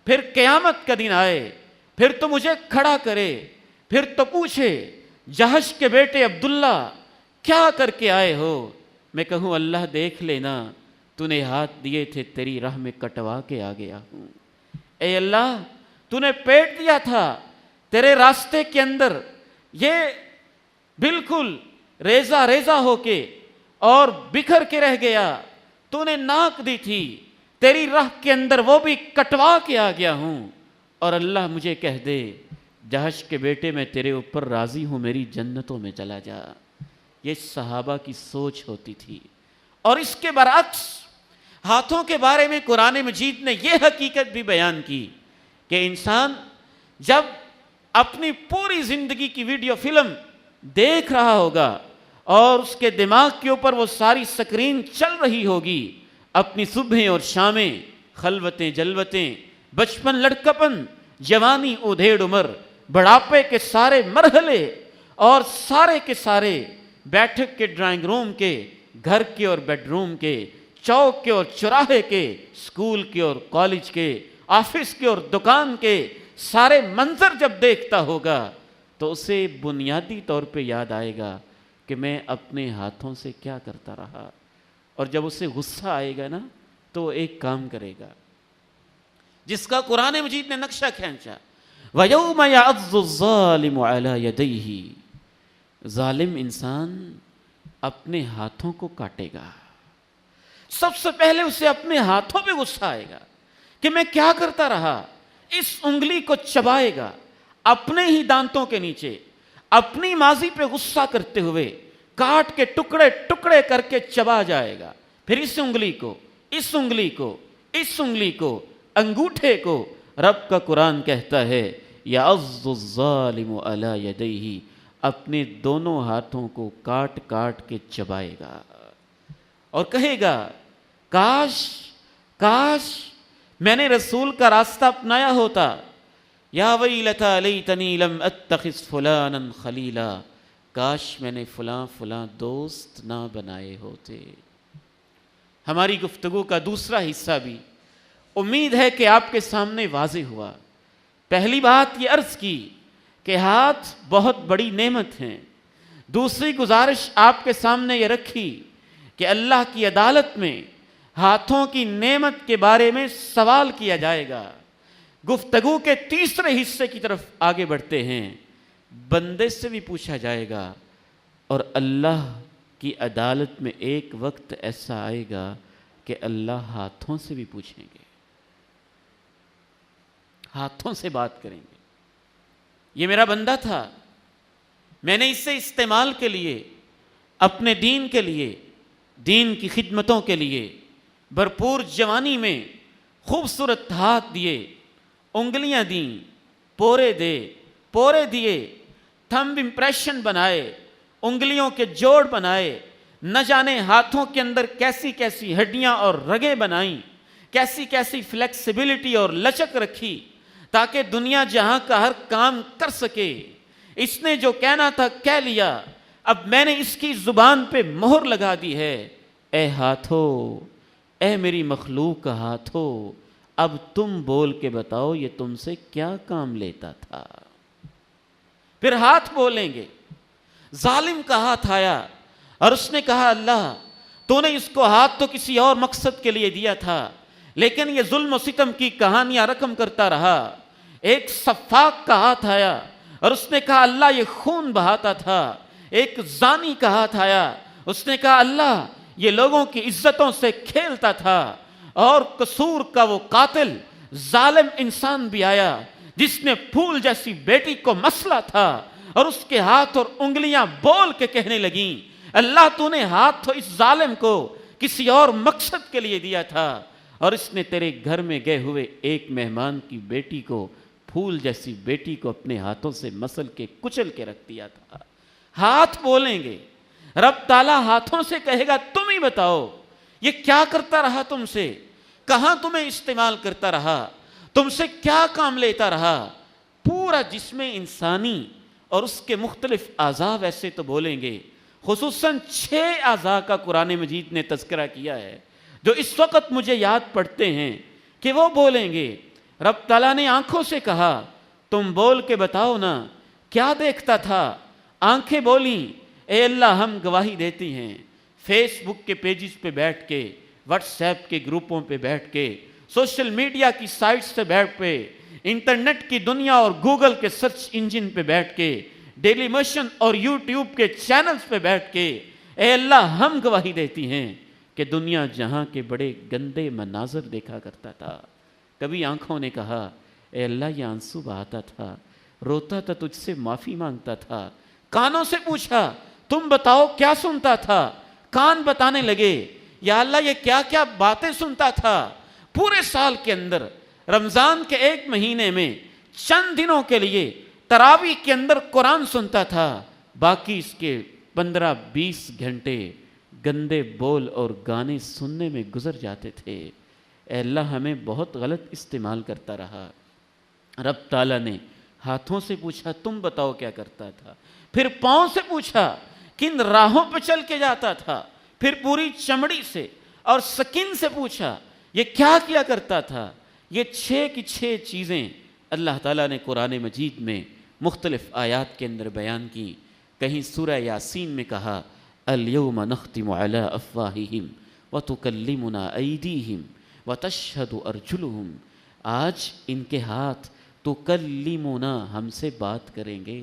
پھر قیامت کا دن آئے، پھر تو مجھے کھڑا کرے، پھر تو پوچھے جہش کے بیٹے عبداللہ کیا کر کے آئے ہو؟ میں کہوں اللہ دیکھ لینا، تو نے ہاتھ دیے تھے تیری راہ میں کٹوا کے آ گیا ہوں۔ اے اللہ، تو نے پیٹ دیا تھا، تیرے راستے کے اندر یہ بالکل ریزہ ریزہ ہو کے اور بکھر کے رہ گیا. تو نے ناک دی تھی, تیری راہ کے اندر وہ بھی کٹوا کے آ گیا ہوں, اور اللہ مجھے کہہ دے جہش کے بیٹے میں تیرے اوپر راضی ہوں, میری جنتوں میں چلا جا. یہ صحابہ کی سوچ ہوتی تھی. اور اس کے برعکس ہاتھوں کے بارے میں قرآن مجید نے یہ حقیقت بھی بیان کی کہ انسان جب اپنی پوری زندگی کی ویڈیو فلم دیکھ رہا ہوگا اور اس کے دماغ کے اوپر وہ ساری سکرین چل رہی ہوگی, اپنی صبحیں اور شامیں, خلوتیں جلوتیں, بچپن لڑکپن, جوانی ادھیڑ عمر, بڑھاپے کے سارے مرحلے, اور سارے کے سارے بیٹھک کے, ڈرائنگ روم کے, گھر کے اور بیڈ روم کے, چوک کے اور چوراہے کے, اسکول کے اور کالج کے, آفس کے اور دکان کے سارے منظر جب دیکھتا ہوگا تو اسے بنیادی طور پہ یاد آئے گا کہ میں اپنے ہاتھوں سے کیا کرتا رہا. اور جب اسے غصہ آئے گا نا تو وہ ایک کام کرے گا جس کا قرآن مجید نے نقشہ کھینچا, وَيَوْمَ يَعَضُّ الظَّالِمُ عَلَى يَدَيْهِ, ظالم انسان اپنے ہاتھوں کو کاٹے گا. سب سے پہلے اسے اپنے ہاتھوں پہ غصہ آئے گا کہ میں کیا کرتا رہا. اس انگلی کو چبائے گا اپنے ہی دانتوں کے نیچے, اپنی ماضی پہ غصہ کرتے ہوئے کاٹ کے ٹکڑے ٹکڑے کر کے چبا جائے گا. پھر اس انگلی کو, اس انگلی کو, اس انگلی کو, انگوٹھے کو, رب کا قرآن کہتا ہے یعض الظالم علی یدیہ, اپنے دونوں ہاتھوں کو کاٹ کاٹ کے چبائے گا اور کہے گا کاش کاش میں نے رسول کا راستہ اپنایا ہوتا. یا ویلتا لیتنی لم اتخذ فلانا خلیلا, کاش میں نے فلاں فلاں دوست نہ بنائے ہوتے. ہماری گفتگو کا دوسرا حصہ بھی امید ہے کہ آپ کے سامنے واضح ہوا. پہلی بات یہ عرض کی کہ ہاتھ بہت بڑی نعمت ہیں. دوسری گزارش آپ کے سامنے یہ رکھی کہ اللہ کی عدالت میں ہاتھوں کی نعمت کے بارے میں سوال کیا جائے گا. گفتگو کے تیسرے حصے کی طرف آگے بڑھتے ہیں. بندے سے بھی پوچھا جائے گا اور اللہ کی عدالت میں ایک وقت ایسا آئے گا کہ اللہ ہاتھوں سے بھی پوچھیں گے, ہاتھوں سے بات کریں گے. یہ میرا بندہ تھا, میں نے اسے استعمال کے لیے, اپنے دین کے لیے, دین کی خدمتوں کے لیے بھرپور جوانی میں خوبصورت ہاتھ دیے, انگلیاں دیں, پورے دیے, تھمب امپریشن بنائے, انگلیوں کے جوڑ بنائے, نہ جانے ہاتھوں کے اندر کیسی کیسی ہڈیاں اور رگیں بنائیں, کیسی کیسی فلیکسیبلٹی اور لچک رکھی تاکہ دنیا جہاں کا ہر کام کر سکے. اس نے جو کہنا تھا کہہ لیا, اب میں نے اس کی زبان پہ مہر لگا دی ہے. اے ہاتھوں, اے میری مخلوق کا ہاتھوں, اب تم بول کے بتاؤ یہ تم سے کیا کام لیتا تھا. پھر ہاتھ بولیں گے. ظالم کا ہاتھ آیا اور اس نے کہا اللہ تو نے اس کو ہاتھ تو کسی اور مقصد کے لیے دیا تھا, لیکن یہ ظلم و ستم کی کہانیاں رقم کرتا رہا. ایک سفاک کا ہاتھ آیا اور اس نے کہا اللہ یہ خون بہاتا تھا. ایک زانی کا ہاتھ آیا, اس نے کہا اللہ یہ لوگوں کی عزتوں سے کھیلتا تھا. اور قصور کا وہ قاتل ظالم انسان بھی آیا جس نے پھول جیسی بیٹی کو مسلا تھا, اور اس کے ہاتھ اور انگلیاں بول کے کہنے لگیں اللہ تو نے ہاتھ تو اس ظالم کو کسی اور مقصد کے لیے دیا تھا, اور اس نے تیرے گھر میں گئے ہوئے ایک مہمان کی بیٹی کو, پھول جیسی بیٹی کو اپنے ہاتھوں سے مسل کے کچل کے رکھ دیا تھا. ہاتھ بولیں گے. رب تعالیٰ ہاتھوں سے کہے گا تم ہی بتاؤ یہ کیا کرتا رہا, تم سے کہاں تمہیں استعمال کرتا رہا, تم سے کیا کام لیتا رہا. پورا جسم انسانی اور اس کے مختلف اعضاء ویسے تو بولیں گے, خصوصاً 6 اعضاء کا قرآن مجید نے تذکرہ کیا ہے جو اس وقت مجھے یاد پڑتے ہیں کہ وہ بولیں گے. رب تعالیٰ نے آنکھوں سے کہا تم بول کے بتاؤ نا کیا دیکھتا تھا. آنکھیں بولیں اے اللہ ہم گواہی دیتی ہیں. فیس بک کے پیجز پہ بیٹھ کے, واٹس ایپ کے گروپوں پہ بیٹھ کے, سوشل میڈیا کی سائٹس سے بیٹھ پہ, انٹرنیٹ کی دنیا اور گوگل کے سرچ انجن پہ بیٹھ کے, ڈیلی موشن اور یوٹیوب کے چینلز پہ بیٹھ کے اے اللہ ہم گواہی دیتی ہیں کہ دنیا جہاں کے بڑے گندے مناظر دیکھا کرتا تھا، کبھی آنکھوں نے کہا اے اللہ یہ آنسو بہاتا تھا، روتا تھا تجھ سے معافی مانگتا تھا، کانوں سے پوچھا تم بتاؤ کیا سنتا تھا، کان بتانے لگے یا اللہ یہ کیا کیا باتیں سنتا تھا۔ پورے سال کے اندر رمضان کے ایک مہینے میں چند دنوں کے لیے تراویح کے اندر قرآن سنتا تھا، باقی اس کے 15-20 گھنٹے گندے بول اور گانے سننے میں گزر جاتے تھے۔ اے اللہ ہمیں بہت غلط استعمال کرتا رہا۔ رب تعالیٰ نے ہاتھوں سے پوچھا تم بتاؤ کیا کرتا تھا، پھر پاؤں سے پوچھا کن راہوں پہ چل کے جاتا تھا، پھر پوری چمڑی سے اور سکن سے پوچھا یہ کیا کیا کرتا تھا۔ یہ 6 کی 6 چیزیں اللہ تعالیٰ نے قرآن مجید میں مختلف آیات کے اندر بیان کی۔ کہیں سورہ یاسین میں کہا الیوم نختم علی افواہہم وتکلمنا ایدیہم وتشہد ارجلہم، آج ان کے ہاتھ تکلمنا ہم سے بات کریں گے،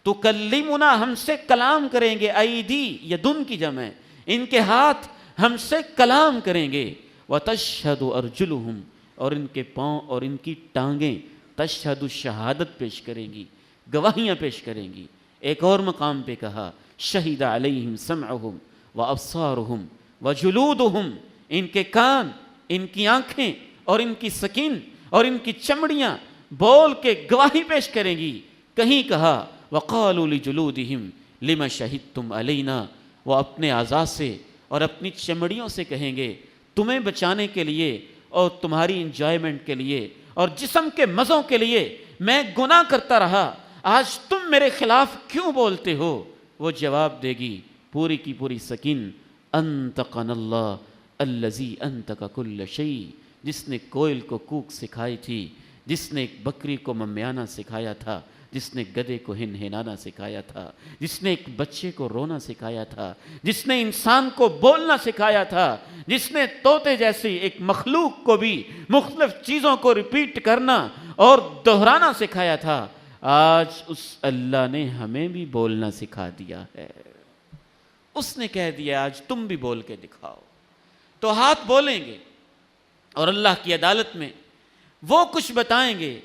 تکلمنا ہم سے کلام کریں گے، ایدی یدن کی جمع ہے، ان کے ہاتھ ہم سے کلام کریں گے، وتشہد ارجلہم اور ان کے پاؤں اور ان کی ٹانگیں تشہد شہادت پیش کریں گی، گواہیاں پیش کریں گی۔ ایک اور مقام پہ کہا شہید علیہم سمعہم وابصارہم وجلودہم، ان کے کان، ان کی آنکھیں اور ان کی سکن اور ان کی چمڑیاں بول کے گواہی پیش کریں گی۔ کہیں کہا وقالوا لجلودہم لما شہدتم علینا، وہ اپنے اعضاء سے اور اپنی چمڑیوں سے کہیں گے تمہیں بچانے کے لیے اور تمہاری انجوائمنٹ کے لیے اور جسم کے مزوں کے لیے میں گناہ کرتا رہا، آج تم میرے خلاف کیوں بولتے ہو؟ وہ جواب دے گی پوری کی پوری سکن انطقنا اللہ الذی انطق کل شیء، جس نے کوئل کو کوک سکھائی تھی، جس نے ایک بکری کو ممیانا سکھایا تھا، جس نے گدھے کو ہنہنانا سکھایا تھا، جس نے ایک بچے کو رونا سکھایا تھا، جس نے انسان کو بولنا سکھایا تھا، جس نے طوطے جیسی ایک مخلوق کو بھی مختلف چیزوں کو ریپیٹ کرنا اور دہرانا سکھایا تھا، آج اس اللہ نے ہمیں بھی بولنا سکھا دیا ہے۔ اس نے کہہ دیا آج تم بھی بول کے دکھاؤ، تو ہاتھ بولیں گے اور اللہ کی عدالت میں وہ کچھ بتائیں گے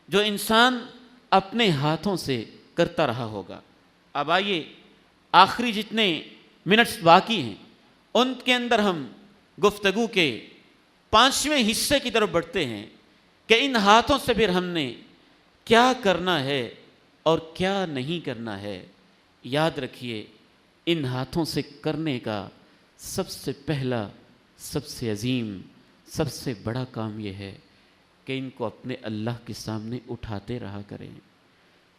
جو انسان اپنے ہاتھوں سے کرتا رہا ہوگا۔ اب آئیے آخری جتنے منٹس باقی ہیں ان کے اندر ہم گفتگو کے 5ویں حصے کی طرف بڑھتے ہیں کہ ان ہاتھوں سے پھر ہم نے کیا کرنا ہے اور کیا نہیں کرنا ہے۔ یاد رکھیے ان ہاتھوں سے کرنے کا سب سے پہلا، سب سے عظیم، سب سے بڑا کام یہ ہے کہ ان کو اپنے اللہ کے سامنے اٹھاتے رہا کریں،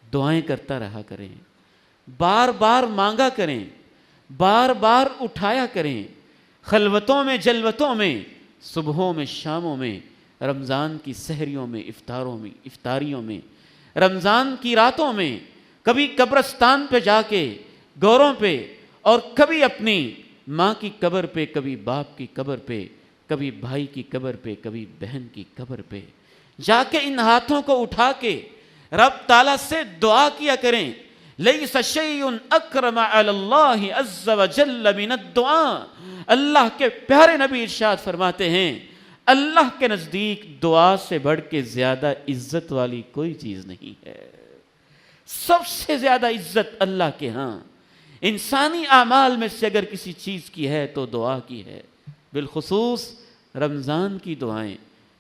دعائیں کرتا رہا کریں، بار بار مانگا کریں، بار بار اٹھایا کریں، خلوتوں میں جلوتوں میں، صبحوں میں شاموں میں، رمضان کی سحریوں میں، افطاریوں میں، رمضان کی راتوں میں، کبھی قبرستان پہ جا کے گوروں پہ اور کبھی اپنی ماں کی قبر پہ، کبھی باپ کی قبر پہ، کبھی بھائی کی قبر پہ، کبھی بہن کی قبر پہ جا کے ان ہاتھوں کو اٹھا کے رب تعالیٰ سے دعا کیا کریں۔ لیس شیء اکرم علی اللہ عز وجل من الدعاء، اللہ کے پیارے نبی ارشاد فرماتے ہیں اللہ کے نزدیک دعا سے بڑھ کے زیادہ عزت والی کوئی چیز نہیں ہے۔ سب سے زیادہ عزت اللہ کے ہاں انسانی اعمال میں سے اگر کسی چیز کی ہے تو دعا کی ہے، بالخصوص رمضان کی دعائیں،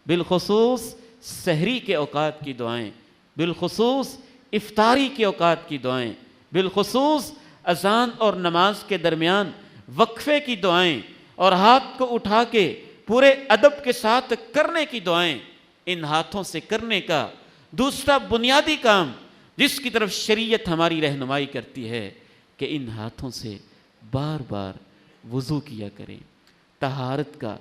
بالخصوص سحری کے اوقات کی دعائیں، بالخصوص افطاری کے اوقات کی دعائیں، بالخصوص اذان اور نماز کے درمیان وقفے کی دعائیں اور ہاتھ کو اٹھا کے پورے ادب کے ساتھ کرنے کی دعائیں۔ ان ہاتھوں سے کرنے کا دوسرا بنیادی کام جس کی طرف شریعت ہماری رہنمائی کرتی ہے کہ ان ہاتھوں سے بار بار وضو کیا کریں، طہارت کا،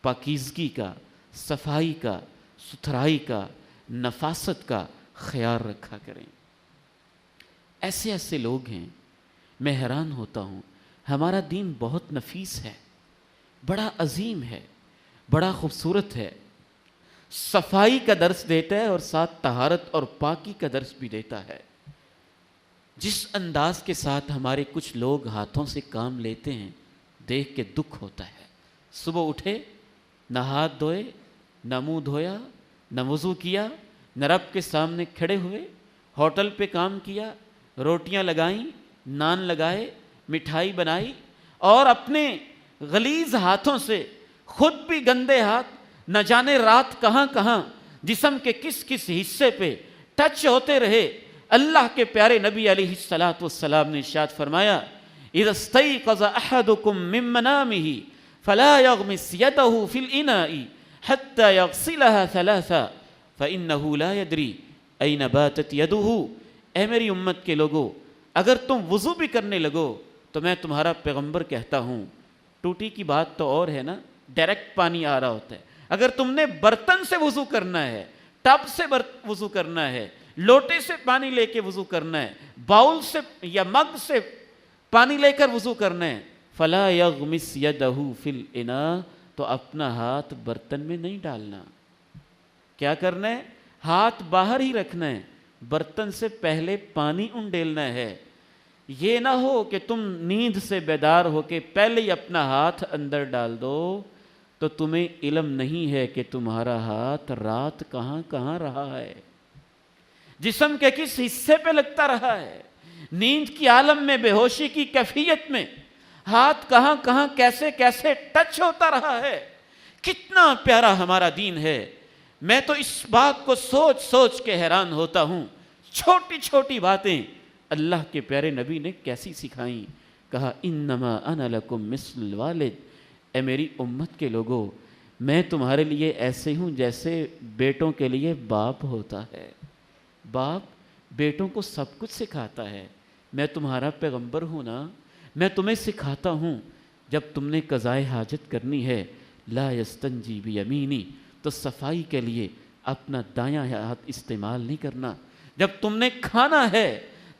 پاکیزگی کا، صفائی کا، ستھرائی کا، نفاست کا خیال رکھا کریں۔ ایسے ایسے لوگ ہیں، میں حیران ہوتا ہوں، ہمارا دین بہت نفیس ہے، بڑا عظیم ہے، بڑا خوبصورت ہے، صفائی کا درس دیتا ہے اور ساتھ طہارت اور پاکی کا درس بھی دیتا ہے، جس انداز کے ساتھ ہمارے کچھ لوگ ہاتھوں سے کام لیتے ہیں دیکھ کے دکھ ہوتا ہے۔ صبح اٹھے، نہ ہاتھ دھوئے، نہ منہ دھویا، نہ وضو کیا، نہ رب کے سامنے کھڑے ہوئے، ہوٹل پہ کام کیا، روٹیاں لگائیں، نان لگائے، مٹھائی بنائی، اور اپنے غلیظ ہاتھوں سے خود بھی گندے ہاتھ، نہ جانے رات کہاں کہاں جسم کے کس کس حصے پہ ٹچ ہوتے رہے۔ اللہ کے پیارے نبی علیہ الصلاۃ والسلام نے ارشاد فرمایا، اذا استيقظ احدكم من منامه فلا يغمس يده في الاناء حتى يغسلها ثلاثا فانه لا يدري اين باتت يده۔ اے میری امت کے لوگوں، اگر تم وضو بھی کرنے لگو تو میں تمہارا پیغمبر کہتا ہوں، ٹوٹی کی بات تو اور ہے نا، ڈائریکٹ پانی آ رہا ہوتا ہے۔ اگر تم نے برتن سے وضو کرنا ہے، ٹب سے وضو کرنا ہے، لوٹے سے پانی لے کے وضو کرنا ہے، باؤل سے یا مگ سے پانی لے کر وضو کرنا ہے، فلا یغمس یدہ فی الاناء، تو اپنا ہاتھ برتن میں نہیں ڈالنا۔ کیا کرنا ہے؟ ہاتھ باہر ہی رکھنا ہے، برتن سے پہلے پانی انڈیلنا ہے۔ یہ نہ ہو کہ تم نیند سے بیدار ہو کے پہلے ہی اپنا ہاتھ اندر ڈال دو، تو تمہیں علم نہیں ہے کہ تمہارا ہاتھ رات کہاں کہاں رہا ہے، جسم کے کس حصے پہ لگتا رہا ہے، نیند کی عالم میں، بے ہوشی کی کیفیت میں ہاتھ کہاں کہاں کیسے کیسے ٹچ ہوتا رہا ہے۔ کتنا پیارا ہمارا دین ہے۔ میں تو اس بات کو سوچ سوچ کے حیران ہوتا ہوں، چھوٹی چھوٹی باتیں اللہ کے پیارے نبی نے کیسی سکھائیں۔ کہا انما انا لکم مثل الوالد، اے میری امت کے لوگوں، میں تمہارے لیے ایسے ہوں جیسے بیٹوں کے لیے باپ ہوتا ہے۔ باپ بیٹوں کو سب کچھ سکھاتا ہے۔ میں تمہارا پیغمبر ہوں نا، میں تمہیں سکھاتا ہوں، جب تم نے قضائے حاجت کرنی ہے، لا یستنجی بیمینی، تو صفائی کے لیے اپنا دایاں ہاتھ استعمال نہیں کرنا۔ جب تم نے کھانا ہے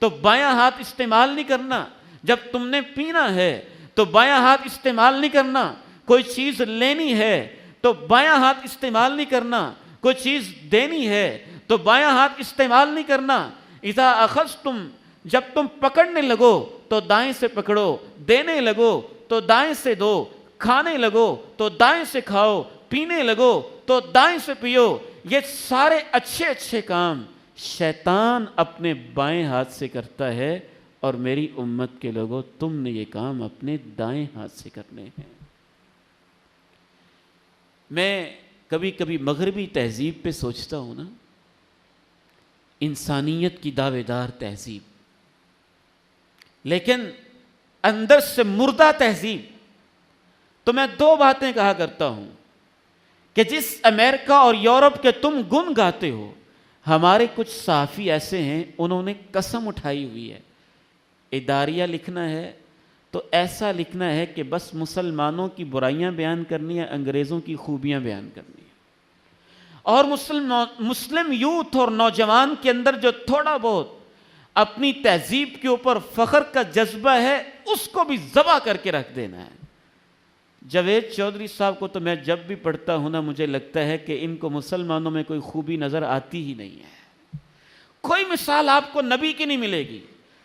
تو بایاں ہاتھ استعمال نہیں کرنا۔ جب تم نے پینا ہے تو بایاں ہاتھ استعمال نہیں کرنا۔ کوئی چیز لینی ہے تو بایاں ہاتھ استعمال نہیں کرنا۔ کوئی چیز دینی ہے تو بایاں ہاتھ استعمال نہیں کرنا۔ اذا اخذتم، جب تم پکڑنے لگو تو دائیں سے پکڑو، دینے لگو تو دائیں سے دو، کھانے لگو تو دائیں سے کھاؤ، پینے لگو تو دائیں سے پیو۔ یہ سارے اچھے اچھے کام شیطان اپنے بائیں ہاتھ سے کرتا ہے، اور میری امت کے لوگوں تم نے یہ کام اپنے دائیں ہاتھ سے کرنے ہیں۔ میں کبھی کبھی مغربی تہذیب پہ سوچتا ہوں نا، انسانیت کی دعوے دار تہذیب، لیکن اندر سے مردہ تہذیب۔ تو میں دو باتیں کہا کرتا ہوں کہ جس امریکہ اور یورپ کے تم گن گاتے ہو، ہمارے کچھ صحافی ایسے ہیں، انہوں نے قسم اٹھائی ہوئی ہے، اداریہ لکھنا ہے تو ایسا لکھنا ہے کہ بس مسلمانوں کی برائیاں بیان کرنی ہے، انگریزوں کی خوبیاں بیان کرنی ہے، اور مسلم یوتھ اور نوجوان کے اندر جو تھوڑا بہت اپنی تہذیب کے اوپر فخر کا جذبہ ہے، اس کو بھی ذبح کر کے رکھ دینا ہے۔ جاوید چودھری صاحب کو تو میں جب بھی پڑھتا ہوں نا، مجھے لگتا ہے کہ ان کو مسلمانوں میں کوئی خوبی نظر آتی ہی نہیں ہے۔ کوئی مثال آپ کو نبی کی نہیں ملے گی،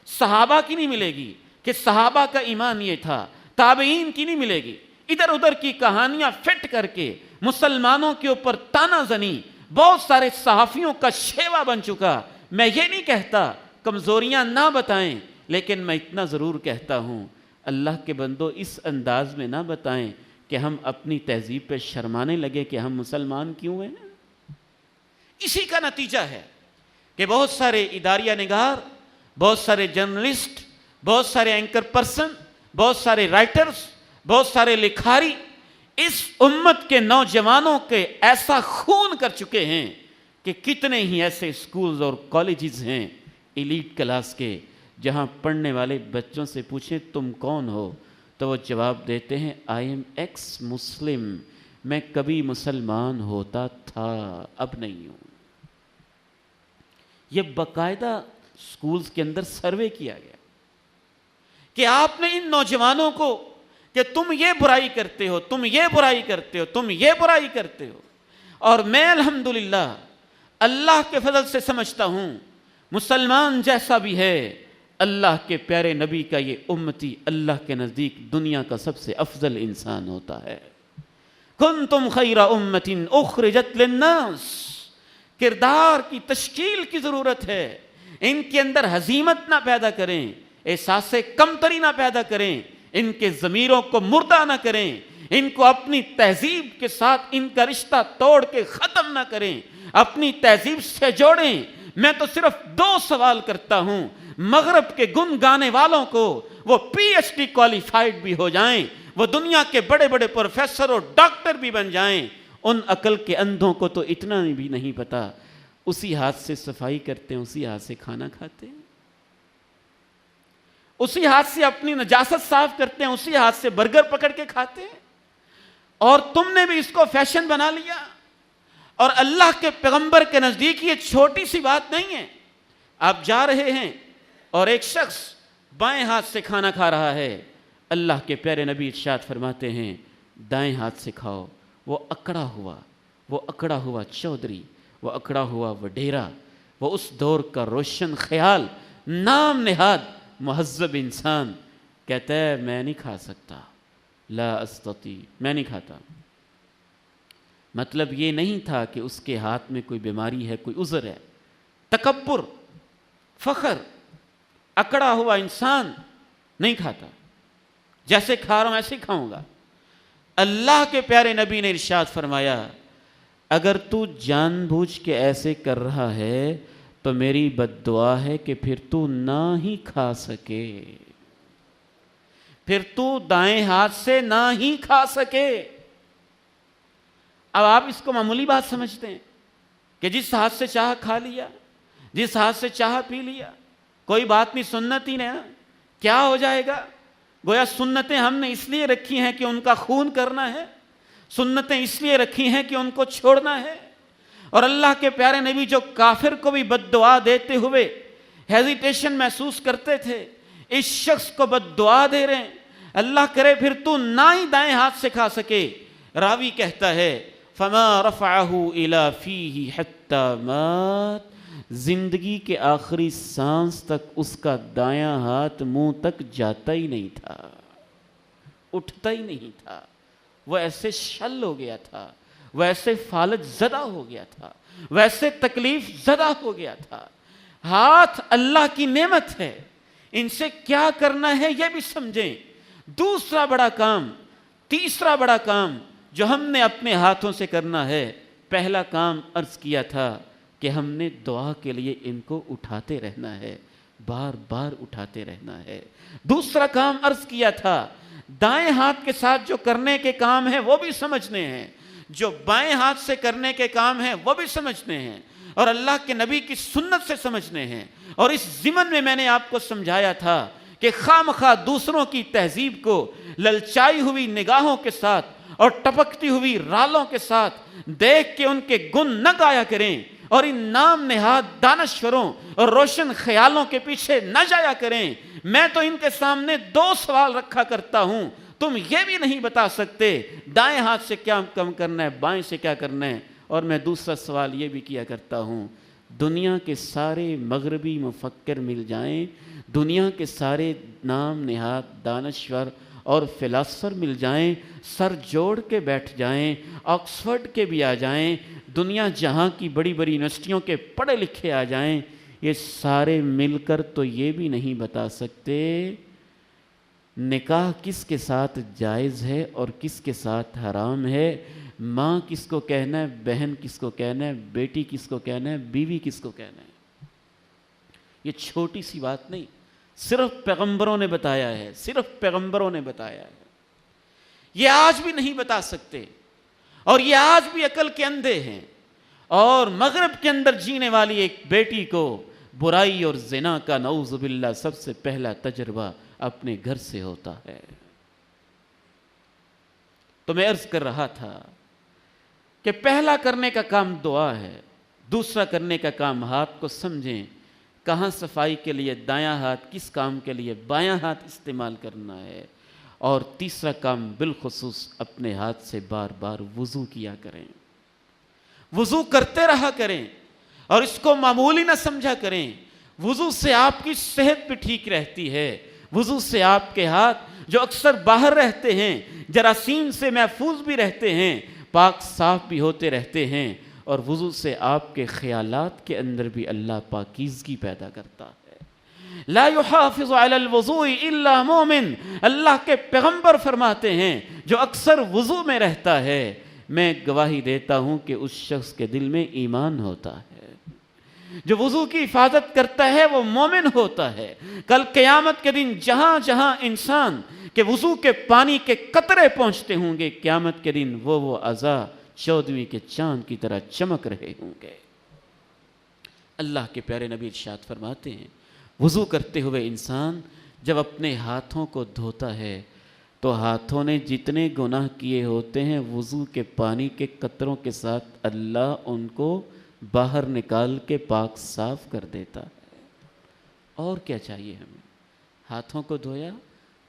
صحابہ کی نہیں ملے گی کہ صحابہ کا ایمان یہ تھا، تابعین کی نہیں ملے گی۔ ادھر ادھر کی کہانیاں فٹ کر کے مسلمانوں کے اوپر تانا زنی بہت سارے صحافیوں کا شیوا بن چکا۔ میں یہ نہیں کہتا کمزوریاں نہ بتائیں، لیکن میں اتنا ضرور کہتا ہوں، اللہ کے بندو اس انداز میں نہ بتائیں کہ ہم اپنی تہذیب پہ شرمانے لگے کہ ہم مسلمان کیوں ہیں۔ اسی کا نتیجہ ہے کہ بہت سارے اداریہ نگار، بہت سارے جرنلسٹ، بہت سارے اینکر پرسن، بہت سارے رائٹرز، بہت سارے لکھاری اس امت کے نوجوانوں کے ایسا خون کر چکے ہیں کہ کتنے ہی ایسے اسکولز اور کالجز ہیں ایلیٹ کلاس کے، جہاں پڑھنے والے بچوں سے پوچھیں تم کون ہو تو وہ جواب دیتے ہیں آئی ایم ایکس مسلم، میں کبھی مسلمان ہوتا تھا اب نہیں ہوں۔ یہ باقاعدہ اسکولز کے اندر سروے کیا گیا کہ آپ نے ان نوجوانوں کو کہ تم یہ برائی کرتے ہو، تم یہ برائی کرتے ہو، تم یہ برائی کرتے ہو، اور میں الحمدللہ اللہ کے فضل سے سمجھتا ہوں مسلمان جیسا بھی ہے اللہ کے پیارے نبی کا یہ امتی اللہ کے نزدیک دنیا کا سب سے افضل انسان ہوتا ہے۔ کنتم خیر امت اخرجت للناس، کردار کی تشکیل کی ضرورت ہے۔ ان کے اندر ہزیمت نہ پیدا کریں، احساس کمتری نہ پیدا کریں، ان کے ضمیروں کو مردہ نہ کریں، ان کو اپنی تہذیب کے ساتھ ان کا رشتہ توڑ کے ختم نہ کریں، اپنی تہذیب سے جوڑیں۔ میں تو صرف 2 سوال کرتا ہوں، مغرب کے گن گانے والوں کو وہ PhD کوالیفائڈ بھی ہو جائیں، وہ دنیا کے بڑے بڑے پروفیسر اور ڈاکٹر بھی بن جائیں، ان عقل کے اندھوں کو تو اتنا بھی نہیں پتا اسی ہاتھ سے صفائی کرتے ہیں، اسی ہاتھ سے کھانا کھاتے ہیں، اسی ہاتھ سے اپنی نجاست صاف کرتے ہیں، اسی ہاتھ سے برگر پکڑ کے کھاتے ہیں، اور تم نے بھی اس کو فیشن بنا لیا۔ اور اللہ کے پیغمبر کے نزدیک یہ چھوٹی سی بات نہیں ہے۔ آپ جا رہے ہیں اور ایک شخص بائیں ہاتھ سے کھانا کھا رہا ہے، اللہ کے پیارے نبی ارشاد فرماتے ہیں دائیں ہاتھ سے کھاؤ۔ وہ اکڑا ہوا چودھری، وہ اکڑا ہوا وڈیرا، وہ اس دور کا روشن خیال، نام نہاد مہذب انسان کہتا ہے میں نہیں کھا سکتا، لا استطیع، میں نہیں کھاتا۔ مطلب یہ نہیں تھا کہ اس کے ہاتھ میں کوئی بیماری ہے، کوئی عذر ہے۔ تکبر، فخر، اکڑا ہوا انسان نہیں کھاتا، جیسے کھا رہا ہوں ایسے ہی کھاؤں گا۔ اللہ کے پیارے نبی نے ارشاد فرمایا اگر تو جان بوجھ کے ایسے کر رہا ہے تو میری بد دعا ہے کہ پھر تو نہ ہی کھا سکے، پھر تو دائیں ہاتھ سے نہ ہی کھا سکے۔ اب آپ اس کو معمولی بات سمجھتے ہیں کہ جس ہاتھ سے چاہا کھا لیا، جس ہاتھ سے چاہا پی لیا، کوئی بات نہیں، سنت ہی نہیں، کیا ہو جائے گا؟ گویا سنتیں ہم نے اس لیے رکھی ہیں کہ ان کا خون کرنا ہے، سنتیں اس لیے رکھی ہیں کہ ان کو چھوڑنا ہے۔ اور اللہ کے پیارے نبی جو کافر کو بھی بد دعا دیتے ہوئے ہیزیٹیشن محسوس کرتے تھے، اس شخص کو بد دعا دے رہے ہیں، اللہ کرے پھر تو نہ ہی دائیں ہاتھ سے کھا سکے۔ راوی کہتا ہے فما رفعہ الی فیہ حتی مات، زندگی کے آخری سانس تک اس کا دایاں ہاتھ منہ تک جاتا ہی نہیں تھا، اٹھتا ہی نہیں تھا۔ وہ ایسے شل ہو گیا تھا، وہ ایسے فالج زدہ ہو گیا تھا، وہ ایسے تکلیف زدہ ہو گیا تھا۔ ہاتھ اللہ کی نعمت ہے، ان سے کیا کرنا ہے یہ بھی سمجھیں۔ دوسرا بڑا کام، تیسرا بڑا کام جو ہم نے اپنے ہاتھوں سے کرنا ہے، پہلا کام عرض کیا تھا کہ ہم نے دعا کے لیے ان کو اٹھاتے رہنا ہے، بار بار اٹھاتے رہنا ہے۔ دوسرا کام عرض کیا تھا دائیں ہاتھ کے ساتھ جو کرنے کے کام ہیں وہ بھی سمجھنے ہیں، جو بائیں ہاتھ سے کرنے کے کام ہیں وہ بھی سمجھنے ہیں، اور اللہ کے نبی کی سنت سے سمجھنے ہیں۔ اور اس ضمن میں نے آپ کو سمجھایا تھا کہ خواہ دوسروں کی تہذیب کو للچائی ہوئی نگاہوں کے ساتھ اور ٹپکتی ہوئی رالوں کے ساتھ دیکھ کے ان کے گن نہ گایا کریں، اور ان نام نہاد دانشوروں اور روشن خیالوں کے پیچھے نہ جایا کریں۔ میں تو ان کے سامنے 2 سوال رکھا کرتا ہوں، تم یہ بھی نہیں بتا سکتے دائیں ہاتھ سے کیا کم کرنا ہے، بائیں سے کیا کرنا ہے۔ اور میں دوسرا سوال یہ بھی کیا کرتا ہوں، دنیا کے سارے مغربی مفکر مل جائیں، دنیا کے سارے نام نہاد دانشور اور فلاسفر مل جائیں، سر جوڑ کے بیٹھ جائیں، آکسفورڈ کے بھی آ جائیں، دنیا جہاں کی بڑی بڑی یونیورسٹیوں کے پڑھے لکھے آ جائیں، یہ سارے مل کر تو یہ بھی نہیں بتا سکتے نکاح کس کے ساتھ جائز ہے اور کس کے ساتھ حرام ہے، ماں کس کو کہنا ہے، بہن کس کو کہنا ہے، بیٹی کس کو کہنا ہے، بیوی کس کو کہنا ہے۔ یہ چھوٹی سی بات نہیں، صرف پیغمبروں نے بتایا ہے، صرف پیغمبروں نے بتایا ہے۔ یہ آج بھی نہیں بتا سکتے، اور یہ آج بھی عقل کے اندھے ہیں۔ اور مغرب کے اندر جینے والی ایک بیٹی کو برائی اور زنا کا نعوذ باللہ سب سے پہلا تجربہ اپنے گھر سے ہوتا ہے۔ تو میں عرض کر رہا تھا کہ پہلا کرنے کا کام دعا ہے، دوسرا کرنے کا کام ہاتھ کو سمجھیں، کہاں صفائی کے لیے دایاں ہاتھ، کس کام کے لیے بایاں ہاتھ استعمال کرنا ہے، اور تیسرا کام بالخصوص اپنے ہاتھ سے بار بار وضو کیا کریں، وضو کرتے رہا کریں، اور اس کو معمولی نہ سمجھا کریں۔ وضو سے آپ کی صحت بھی ٹھیک رہتی ہے، وضو سے آپ کے ہاتھ جو اکثر باہر رہتے ہیں جراثیم سے محفوظ بھی رہتے ہیں، پاک صاف بھی ہوتے رہتے ہیں، اور وضو سے آپ کے خیالات کے اندر بھی اللہ پاکیزگی پیدا کرتا ہے۔ لا يحافظ على الوضوء الا مومن، اللہ کے پیغمبر فرماتے ہیں جو اکثر وضو میں رہتا ہے میں گواہی دیتا ہوں کہ اس شخص کے دل میں ایمان ہوتا ہے۔ جو وضو کی حفاظت کرتا ہے وہ مومن ہوتا ہے۔ کل قیامت کے دن جہاں جہاں انسان کے وضو کے پانی کے قطرے پہنچتے ہوں گے، قیامت کے دن وہ اعضاء 14ویں کے چاند کی طرح چمک رہے ہوں گے۔ اللہ کے پیارے نبی ارشاد فرماتے ہیں وضو کرتے ہوئے انسان جب اپنے ہاتھوں کو دھوتا ہے تو ہاتھوں نے جتنے گناہ کیے ہوتے ہیں وضو کے پانی کے قطروں کے ساتھ اللہ ان کو باہر نکال کے پاک صاف کر دیتا ہے۔ اور کیا چاہیے ہمیں؟ ہاتھوں کو دھویا،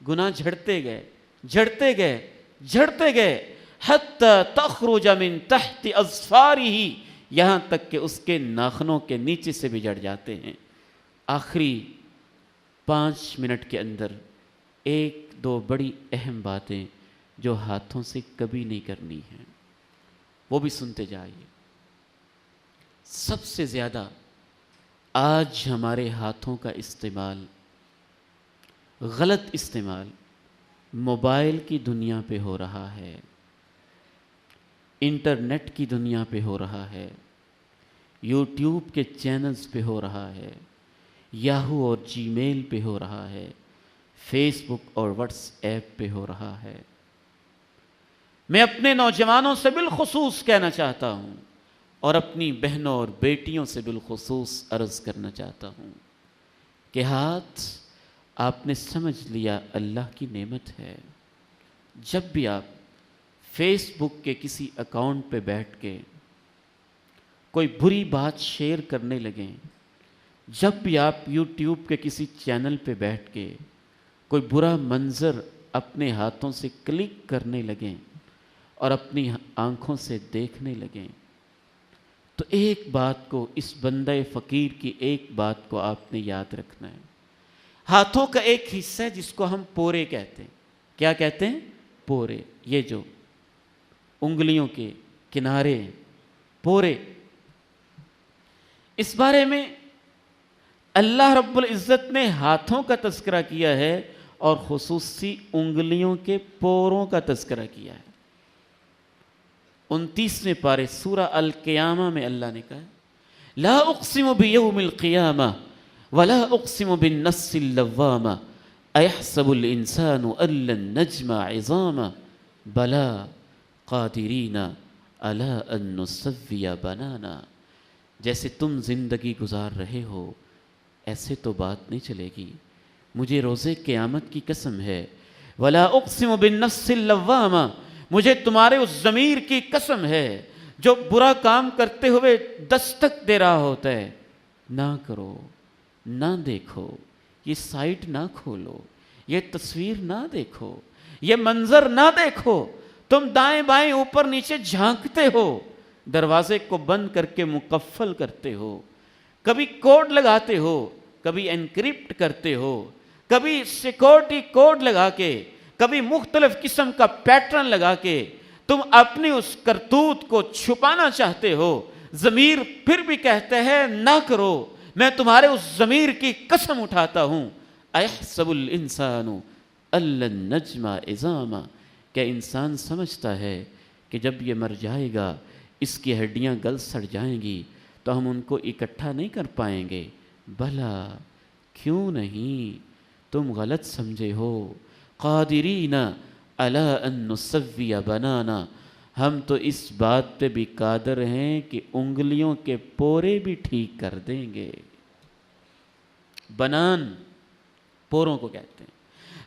گناہ جھڑتے گئے جھڑتے گئے جھڑتے گئے حتی تخرج من تحت اظفارہ، یہاں تک کہ اس کے ناخنوں کے نیچے سے بھی جڑ جاتے ہیں۔ آخری 5 منٹ کے اندر 1-2 بڑی اہم باتیں جو ہاتھوں سے کبھی نہیں کرنی ہیں وہ بھی سنتے جائیے۔ سب سے زیادہ آج ہمارے ہاتھوں کا استعمال، غلط استعمال موبائل کی دنیا پہ ہو رہا ہے، انٹرنیٹ کی دنیا پہ ہو رہا ہے، یوٹیوب کے چینلز پہ ہو رہا ہے، یاہو اور جی میل پہ ہو رہا ہے، فیس بک اور واٹس ایپ پہ ہو رہا ہے۔ میں اپنے نوجوانوں سے بالخصوص کہنا چاہتا ہوں اور اپنی بہنوں اور بیٹیوں سے بالخصوص عرض کرنا چاہتا ہوں کہ ہاتھ آپ نے سمجھ لیا اللہ کی نعمت ہے۔ جب بھی آپ فیس بک کے کسی اکاؤنٹ پہ بیٹھ کے کوئی بری بات شیئر کرنے لگیں، جب بھی آپ یوٹیوب کے کسی چینل پہ بیٹھ کے کوئی برا منظر اپنے ہاتھوں سے کلک کرنے لگیں اور اپنی آنکھوں سے دیکھنے لگیں، تو ایک بات کو، اس بندہ فقیر کی ایک بات کو آپ نے یاد رکھنا ہے۔ ہاتھوں کا ایک حصہ ہے جس کو ہم پورے کہتے ہیں۔ کیا کہتے ہیں؟ پورے۔ یہ جو انگلیوں کے کنارے ہیں، پورے، اس بارے میں اللہ رب العزت نے ہاتھوں کا تذکرہ کیا ہے اور خصوصی انگلیوں کے پوروں کا تذکرہ کیا ہے۔ 29ویں پارے سورہ القیامہ میں اللہ نے کہا لا اقسم بیوم القیامہ ولا اقسم بالنفس اللوامہ ایحسب الانسان ان لن نجمع عظامہ بلا قادرین علی ان نسوی بنانا۔ جیسے تم زندگی گزار رہے ہو ایسے تو بات نہیں چلے گی، مجھے روز قیامت کی قسم ہے، ولا اقسم بالنفس اللوامہ، مجھے تمہارے اس ضمیر کی قسم ہے جو برا کام کرتے ہوئے دستک دے رہا ہوتا ہے، نہ کرو، نہ دیکھو، یہ سائٹ نہ کھولو، یہ تصویر نہ دیکھو، یہ منظر نہ دیکھو، تم دائیں بائیں اوپر نیچے جھانکتے ہو، دروازے کو بند کر کے مقفل کرتے ہو، کبھی کوڈ لگاتے ہو، کبھی انکرپٹ کرتے ہو، کبھی سیکورٹی کوڈ لگا کے، کبھی مختلف قسم کا پیٹرن لگا کے تم اپنی اس کرتوت کو چھپانا چاہتے ہو۔ ضمیر پھر بھی کہتا ہے نہ کرو، میں تمہارے اس ضمیر کی قسم اٹھاتا ہوں۔ ایحسب الانسان ان لن نجمع عظامہ، کیا انسان سمجھتا ہے کہ جب یہ مر جائے گا اس کی ہڈیاں گل سڑ جائیں گی تو ہم ان کو اکٹھا نہیں کر پائیں گے؟ بھلا کیوں نہیں، تم غلط سمجھے ہو۔ قادرین علی ان نسوی بنانا، ہم تو اس بات پہ بھی قادر ہیں کہ انگلیوں کے پورے بھی ٹھیک کر دیں گے۔ بنان پوروں کو کہتے ہیں،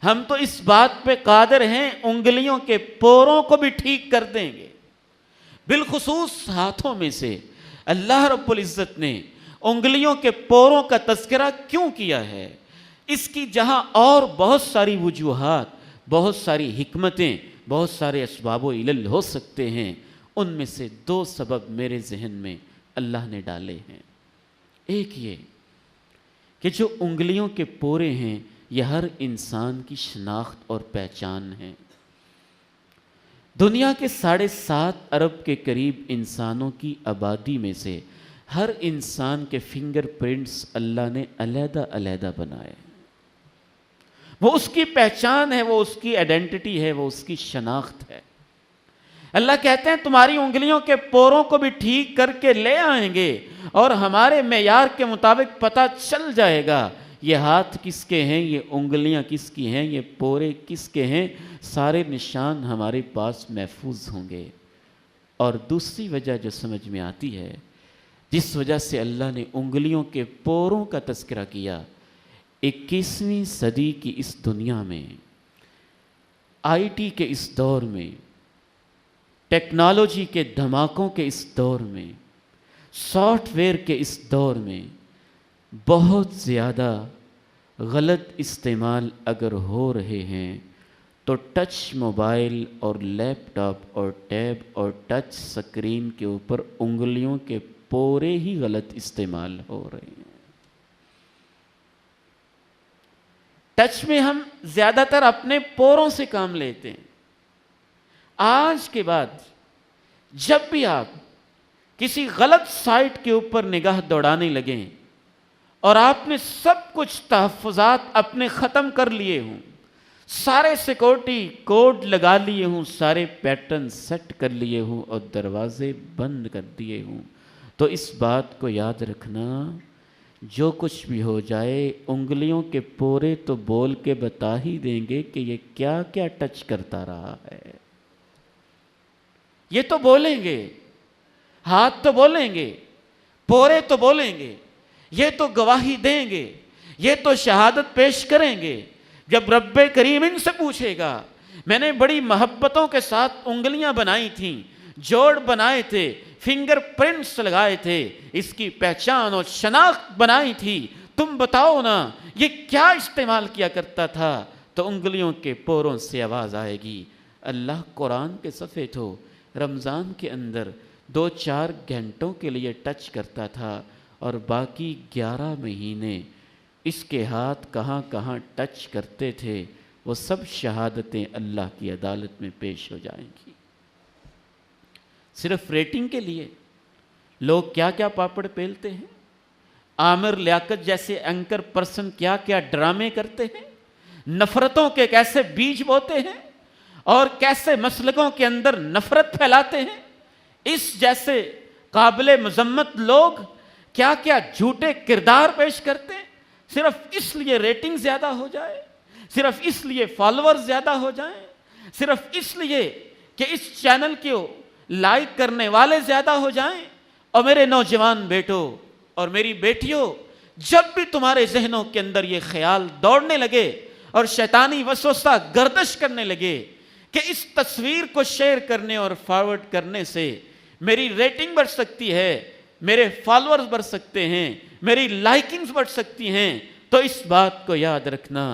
ہم تو اس بات پہ قادر ہیں انگلیوں کے پوروں کو بھی ٹھیک کر دیں گے۔ بالخصوص ہاتھوں میں سے اللہ رب العزت نے انگلیوں کے پوروں کا تذکرہ کیوں کیا ہے؟ اس کی جہاں اور بہت ساری وجوہات، بہت ساری حکمتیں، بہت سارے اسباب و علل ہو سکتے ہیں، ان میں سے 2 سبب میرے ذہن میں اللہ نے ڈالے ہیں۔ ایک یہ کہ جو انگلیوں کے پورے ہیں یہ ہر انسان کی شناخت اور پہچان ہے۔ دنیا کے 7.5 ارب کے قریب انسانوں کی آبادی میں سے ہر انسان کے فنگر پرنٹس اللہ نے علیحدہ علیحدہ بنائے۔ وہ اس کی پہچان ہے، وہ اس کی آئیڈینٹی ہے، وہ اس کی شناخت ہے۔ اللہ کہتے ہیں تمہاری انگلیوں کے پوروں کو بھی ٹھیک کر کے لے آئیں گے اور ہمارے معیار کے مطابق پتہ چل جائے گا یہ ہاتھ کس کے ہیں، یہ انگلیاں کس کی ہیں، یہ پورے کس کے ہیں، سارے نشان ہمارے پاس محفوظ ہوں گے۔ اور دوسری وجہ جو سمجھ میں آتی ہے، جس وجہ سے اللہ نے انگلیوں کے پوروں کا تذکرہ کیا، 21ویں صدی کی اس دنیا میں، آئی ٹی کے اس دور میں، ٹیکنالوجی کے دھماکوں کے اس دور میں، سافٹ ویئر کے اس دور میں بہت زیادہ غلط استعمال اگر ہو رہے ہیں تو ٹچ موبائل اور لیپ ٹاپ اور ٹیب اور ٹچ سکرین کے اوپر انگلیوں کے پورے ہی غلط استعمال ہو رہے ہیں۔ ٹچ میں ہم زیادہ تر اپنے پوروں سے کام لیتے ہیں۔ آج کے بعد جب بھی آپ کسی غلط سائٹ کے اوپر نگاہ دوڑانے لگیں اور آپ نے سب کچھ تحفظات اپنے ختم کر لیے ہوں، سارے سیکورٹی کوڈ لگا لیے ہوں، سارے پیٹرن سیٹ کر لیے ہوں اور دروازے بند کر دیے ہوں، تو اس بات کو یاد رکھنا، جو کچھ بھی ہو جائے انگلیوں کے پورے تو بول کے بتا ہی دیں گے کہ یہ کیا کیا ٹچ کرتا رہا ہے۔ یہ تو بولیں گے، ہاتھ تو بولیں گے، پورے تو بولیں گے، یہ تو گواہی دیں گے، یہ تو شہادت پیش کریں گے۔ جب رب کریم ان سے پوچھے گا میں نے بڑی محبتوں کے ساتھ انگلیاں بنائی تھیں، جوڑ بنائے تھے، فنگر پرنٹس لگائے تھے، اس کی پہچان اور شناخت بنائی تھی، تم بتاؤ نا یہ کیا استعمال کیا کرتا تھا، تو انگلیوں کے پوروں سے آواز آئے گی۔ اللہ قرآن کے صفحے تو رمضان کے اندر 2-4 گھنٹوں کے لیے ٹچ کرتا تھا اور باقی 11 مہینے اس کے ہاتھ کہاں کہاں ٹچ کرتے تھے، وہ سب شہادتیں اللہ کی عدالت میں پیش ہو جائیں گی۔ صرف ریٹنگ کے لیے لوگ کیا کیا پاپڑ پیلتے ہیں، عامر لیاقت جیسے اینکر پرسن کیا کیا ڈرامے کرتے ہیں، نفرتوں کے کیسے بیج بوتے ہیں اور کیسے مسلکوں کے اندر نفرت پھیلاتے ہیں، اس جیسے قابل مذمت لوگ کیا کیا جھوٹے کردار پیش کرتے ہیں، صرف اس لیے ریٹنگ زیادہ ہو جائے، صرف اس لیے فالوور زیادہ ہو جائیں، صرف اس لیے کہ اس چینل کو لائک کرنے والے زیادہ ہو جائیں۔ اور میرے نوجوان بیٹوں اور میری بیٹیوں، جب بھی تمہارے ذہنوں کے اندر یہ خیال دوڑنے لگے اور شیطانی وسوسہ گردش کرنے لگے کہ اس تصویر کو شیئر کرنے اور فارورڈ کرنے سے میری ریٹنگ بڑھ سکتی ہے، میرے فالورز بڑھ سکتے ہیں، میری لائکنگز بڑھ سکتی ہیں، تو اس بات کو یاد رکھنا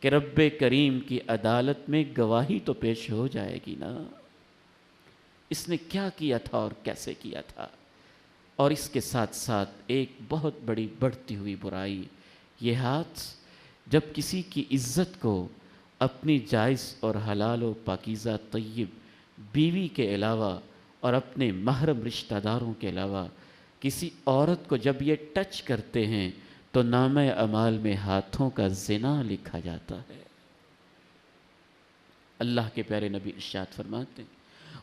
کہ رب کریم کی عدالت میں گواہی تو پیش ہو جائے گی نا، اس نے کیا کیا تھا اور کیسے کیا تھا۔ اور اس کے ساتھ ساتھ ایک بہت بڑی بڑھتی ہوئی برائی، یہ ہاتھ جب کسی کی عزت کو اپنی جائز اور حلال و پاکیزہ طیب بیوی کے علاوہ اور اپنے محرم رشتہ داروں کے علاوہ کسی عورت کو جب یہ ٹچ کرتے ہیں تو نامہ اعمال میں ہاتھوں کا زنا لکھا جاتا ہے۔ اللہ کے پیارے نبی ارشاد فرماتے ہیں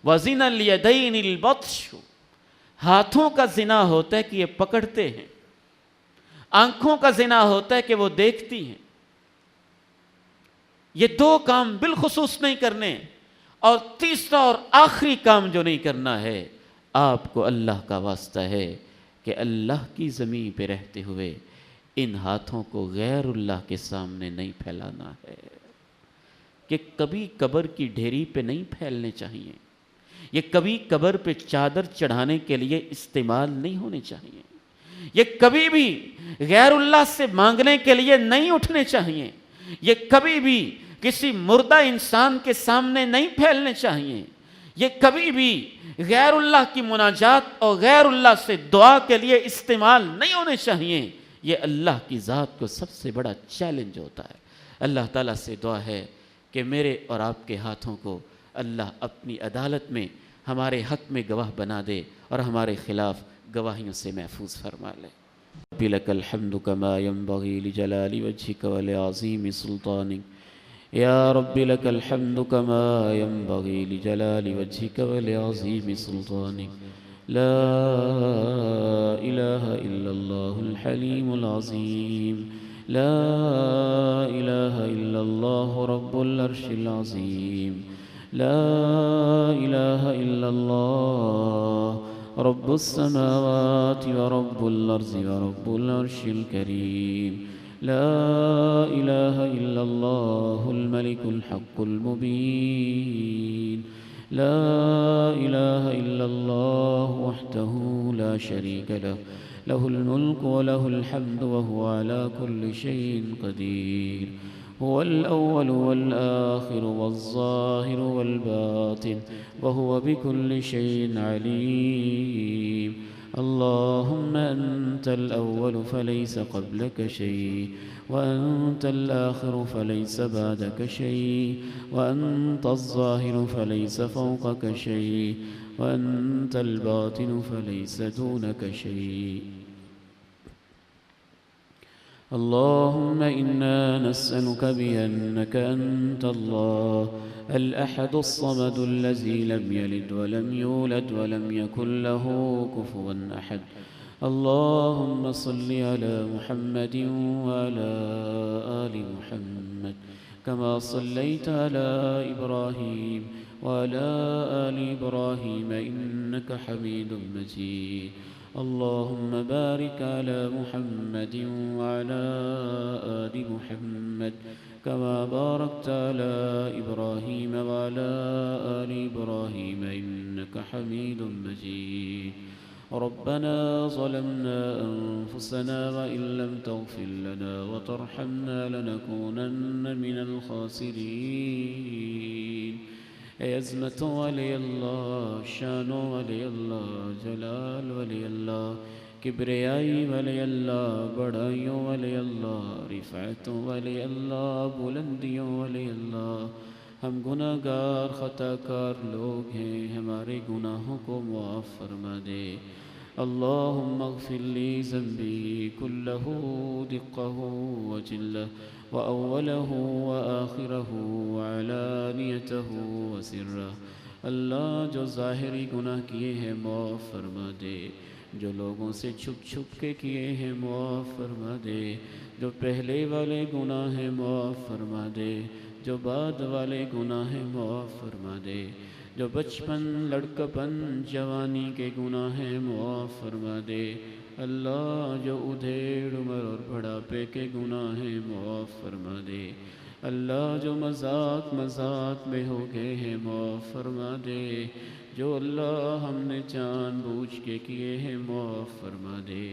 وَزِنَ الْيَدَيْنِ الْبَطْشُ، ہاتھوں کا زنا ہوتا ہے کہ یہ پکڑتے ہیں، آنکھوں کا زنا ہوتا ہے کہ وہ دیکھتی ہیں۔ یہ 2 کام بالخصوص نہیں کرنے، اور تیسرا اور آخری کام جو نہیں کرنا ہے، آپ کو اللہ کا واسطہ ہے کہ اللہ کی زمین پہ رہتے ہوئے ان ہاتھوں کو غیر اللہ کے سامنے نہیں پھیلانا ہے، کہ کبھی قبر کی ڈھیری پہ نہیں پھیلنے چاہیے، یہ کبھی قبر پہ چادر چڑھانے کے لیے استعمال نہیں ہونے چاہیے، یہ کبھی بھی غیر اللہ سے مانگنے کے لیے نہیں اٹھنے چاہیے، یہ کبھی بھی کسی مردہ انسان کے سامنے نہیں پھیلنے چاہیے، یہ کبھی بھی غیر اللہ کی مناجات اور غیر اللہ سے دعا کے لیے استعمال نہیں ہونے چاہیے، یہ اللہ کی ذات کو سب سے بڑا چیلنج ہوتا ہے۔ اللہ تعالیٰ سے دعا ہے کہ میرے اور آپ کے ہاتھوں کو اللہ اپنی عدالت میں ہمارے حق میں گواہ بنا دے اور ہمارے خلاف گواہیوں سے محفوظ فرما لے۔ ربی لک الحمد کما ینبغی لجلال وجہک ولعظیم سلطانک، یا رب لک الحمد کما ینبغی لجلال وجہک ولعظیم سلطانک، لا الہ الا اللہ الحلیم العظیم، لا الہ الا اللہ رب العرش العظیم، لا الہ الا اللہ رب السماوات ورب الارض ورب العرش الكریم، لا الہ الا اللہ الملک الحق المبین، لا الہ الا اللہ وحدہ لا شریک لہ، لہ الملک ولہ الحمد وہو علی کل شیء قدیر، هو الأول والآخر والظاهر والباطن وهو بكل شيء عليم، اللهم أنت الأول فليس قبلك شيء، وأنت الآخر فليس بعدك شيء، وأنت الظاهر فليس فوقك شيء، وأنت الباطن فليس دونك شيء، اللهم إنا نسألك بأنك أنت الله الأحد الصمد الذي لم يلد ولم يولد ولم يكن له كفوا أحد، اللهم صل على محمد وعلى آل محمد كما صليت على إبراهيم وعلى آل إبراهيم إنك حميد مجيد، اللهم بارك على محمد وعلى آل محمد كما باركت على إبراهيم وعلى آل إبراهيم إنك حميد مجيد، ربنا ظلمنا أنفسنا وإن لم تغفر لنا وترحمنا لنكونن من الخاسرين، اے عظمت والی اللہ، شان والی اللہ، جلال والی اللہ، کبریائی والی اللہ، بڑائیوں والی اللہ، رفعتوں والی اللہ، بلندیوں والی اللہ، ہم گناہ گار خطا کار لوگ ہیں، ہمارے گناہوں کو معاف فرما دے، اللہم اغفر لی ذنبی کلہ دقہ وجلہ وأوله وآخره وعلانيته وسره، اللہ جو ظاہری گناہ کیے ہیں معاف فرما دے، جو لوگوں سے چھپ چھپ کے کیے ہیں معاف فرما دے، جو پہلے والے گناہ ہیں معاف فرما دے، جو بعد والے گناہ ہیں معاف فرما دے، جو بچپن لڑکپن جوانی کے گناہ ہیں معاف فرما دے، اللہ جو ادھیڑ عمر اور بڑھاپے کے گناہ ہیں معاف فرما دے، اللہ جو مذاق میں ہو گئے ہیں معاف فرما دے، جو اللہ ہم نے جان بوجھ کے کیے ہیں معاف فرما دے،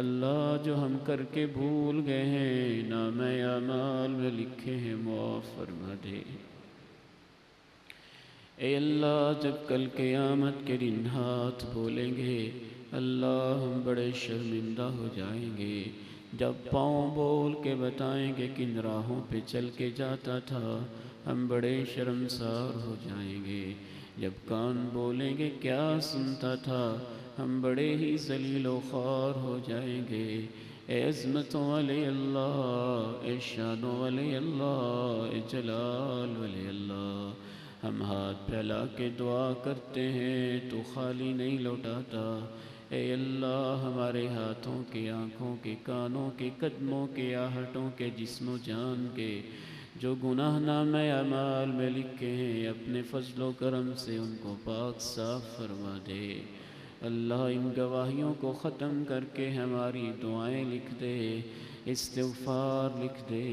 اللہ جو ہم کر کے بھول گئے ہیں نامہ اعمال میں لکھے ہیں معاف فرما دے، اے اللہ جب کل قیامت کے دن ہاتھ بولیں گے اللہ ہم بڑے شرمندہ ہو جائیں گے، جب پاؤں بول کے بتائیں گے کن راہوں پہ چل کے جاتا تھا ہم بڑے شرمسار ہو جائیں گے، جب کان بولیں گے کیا سنتا تھا ہم بڑے ہی ذلیل و خوار ہو جائیں گے، اے عظمتوں والے اللہ، اے شانوں والے اللہ، اے جلال والے اللہ، ہم ہاتھ پھیلا کے دعا کرتے ہیں تو خالی نہیں لوٹاتا، اے اللہ ہمارے ہاتھوں کے، آنکھوں کے، کانوں کے، قدموں کے، آہٹوں کے، جسم و جان کے جو گناہ نامہ اعمال میں لکھے ہیں اپنے فضل و کرم سے ان کو پاک صاف فرما دے، اللہ ان گواہیوں کو ختم کر کے ہماری دعائیں لکھ دے، استغفار لکھ دے،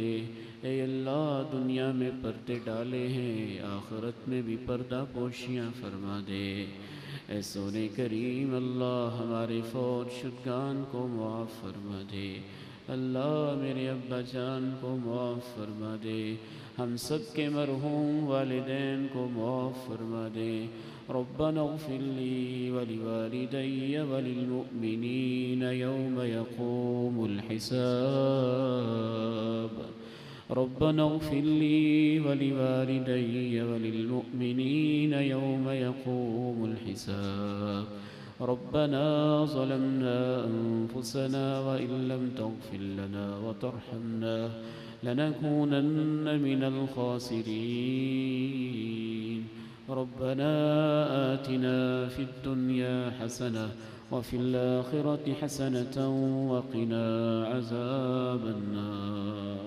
اے اللہ دنیا میں پردے ڈالے ہیں آخرت میں بھی پردہ پوشیاں فرما دے، اے سونے کریم اللہ ہمارے فوت شدگان کو معاف فرما دے، اللہ میرے ابا جان کو معاف فرما دے، ہم سب کے مرحوم والدین کو معاف فرما دے، ربنا اغفر لی ولوالدی وللمؤمنین یوم يقوم الحساب ربنا اغفر لي ولوالدي وللمؤمنين يوم يقوم الحساب ربنا ظلمنا أنفسنا وإن لم تغفر لنا وترحمنا لنكونن من الخاسرين ربنا آتنا في الدنيا حسنة وفي الآخرة حسنة وقنا عذاب النار۔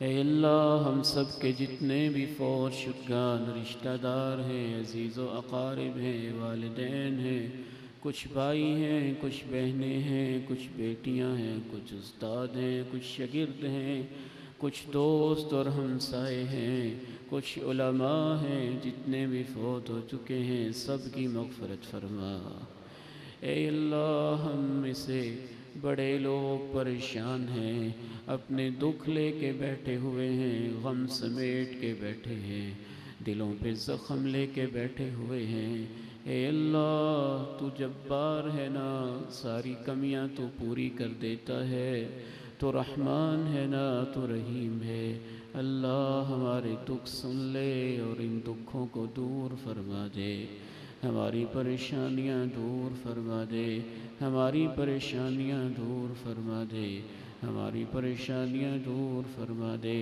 اے اللہ ہم سب کے جتنے بھی فوت شدگان رشتہ دار ہیں، عزیز و اقارب ہیں، والدین ہیں، کچھ بھائی ہیں، کچھ بہنیں ہیں، کچھ بیٹیاں ہیں، کچھ استاد ہیں، کچھ شاگرد ہیں، کچھ دوست اور ہمسائے ہیں، کچھ علماء ہیں، جتنے بھی فوت ہو چکے ہیں سب کی مغفرت فرما۔ اے اللہ ہم میں سے بڑے لوگ پریشان ہیں، اپنے دکھ لے کے بیٹھے ہوئے ہیں، غم سمیٹ کے بیٹھے ہیں، دلوں پہ زخم لے کے بیٹھے ہوئے ہیں۔ اے اللہ تو جبار ہے نا، ساری کمیاں تو پوری کر دیتا ہے، تو رحمان ہے نا، تو رحیم ہے۔ اللہ ہمارے دکھ سن لے اور ان دکھوں کو دور فرما دے، ہماری پریشانیاں دور فرما دے، ہماری پریشانیاں دور فرما دے، ہماری پریشانیاں دور فرما دے۔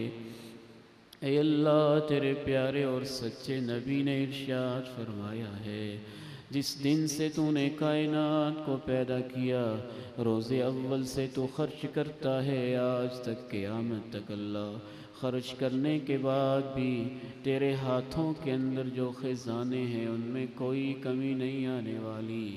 اے اللہ تیرے پیارے اور سچے نبی نے ارشاد فرمایا ہے، جس دن سے تو نے کائنات کو پیدا کیا، روز اول سے تو خرچ کرتا ہے آج تک قیامت تک اللہ، خرچ کرنے کے بعد بھی تیرے ہاتھوں کے اندر جو خزانے ہیں ان میں کوئی کمی نہیں آنے والی۔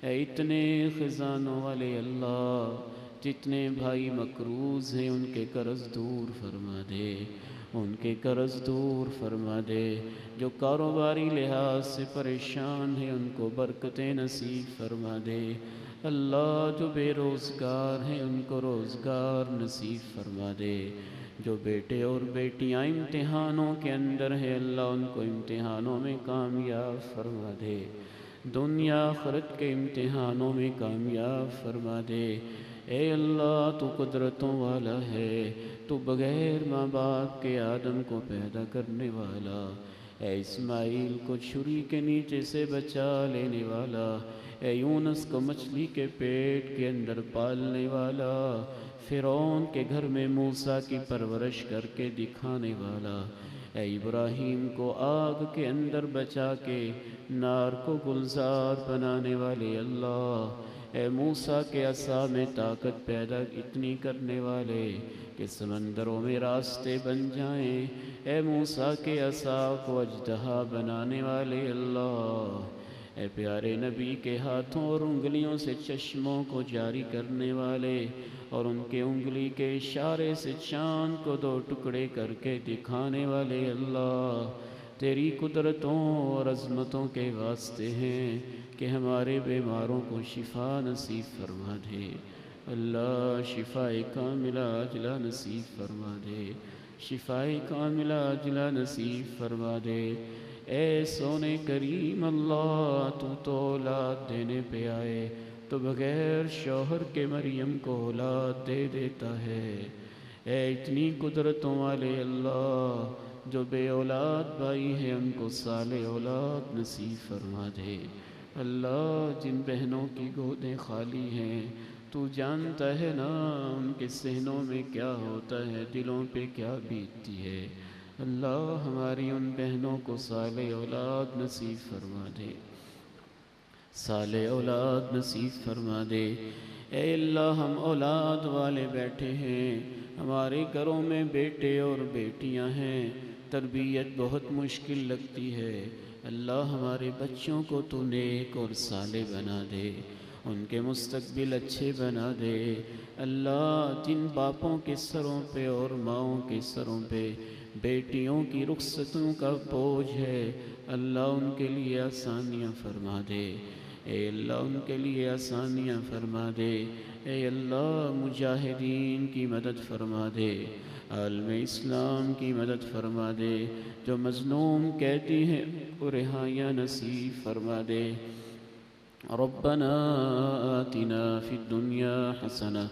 اے اتنے خزانوں والے اللہ، جتنے بھائی مقروض ہیں ان کے قرض دور فرما دے، ان کے قرض دور فرما دے، جو کاروباری لحاظ سے پریشان ہیں ان کو برکتیں نصیب فرما دے، اللہ جو بے روزگار ہیں ان کو روزگار نصیب فرما دے، جو بیٹے اور بیٹیاں امتحانوں کے اندر ہیں اللہ ان کو امتحانوں میں کامیاب فرما دے، دنیا آخرت کے امتحانوں میں کامیاب فرما دے۔ اے اللہ تو قدرتوں والا ہے، تو بغیر ماں باپ کے آدم کو پیدا کرنے والا، اے اسماعیل کو چھری کے نیچے سے بچا لینے والا، اے یونس کو مچھلی کے پیٹ کے اندر پالنے والا، فرعون کے گھر میں موسیٰ کی پرورش کر کے دکھانے والا، اے ابراہیم کو آگ کے اندر بچا کے نار کو گلزار بنانے والے اللہ، اے موسیٰ کے عصا میں طاقت پیدا اتنی کرنے والے کہ سمندروں میں راستے بن جائیں، اے موسیٰ کے عصا کو اژدہا بنانے والے اللہ، اے پیارے نبی کے ہاتھوں اور انگلیوں سے چشموں کو جاری کرنے والے اور ان کے انگلی کے اشارے سے چاند کو دو ٹکڑے کر کے دکھانے والے اللہ، تیری قدرتوں اور عظمتوں کے واسطے ہیں کہ ہمارے بیماروں کو شفا نصیب فرما دے، اللہ شفاء کاملہ عاجلہ نصیب فرما دے، شفاء کاملہ عاجلہ نصیب فرما دے۔ اے سونے کریم اللہ تو اولاد دینے پہ آئے تو بغیر شوہر کے مریم کو اولاد دے دیتا ہے، اے اتنی قدرتوں والے اللہ جو بے اولاد بھائی ہیں ان کو صالح اولاد نصیب فرما دے، اللہ جن بہنوں کی گودیں خالی ہیں تو جانتا ہے نا ان کے صحنوں میں کیا ہوتا ہے، دلوں پہ کیا بیتتی ہے، اللہ ہماری ان بہنوں کو صالح اولاد نصیب فرما دے، صالح اولاد نصیب فرما دے۔ اے اللہ ہم اولاد والے بیٹھے ہیں، ہمارے گھروں میں بیٹے اور بیٹیاں ہیں، تربیت بہت مشکل لگتی ہے، اللہ ہمارے بچوں کو تو نیک اور صالح بنا دے، ان کے مستقبل اچھے بنا دے، اللہ جن باپوں کے سروں پہ اور ماؤں کے سروں پہ بیٹیوں کی رخصتوں کا بوجھ ہے، اللہ ان کے لیے آسانیاں فرما دے، اے اللہ ان کے لیے آسانیاں فرما دے، اے اللہ مجاہدین کی مدد فرما دے، عالم اسلام کی مدد فرما دے، جو مظلوم قیدی ہیں وہ رہائیاں نصیب فرما دے، ربنا آتنا في الدنيا حسنة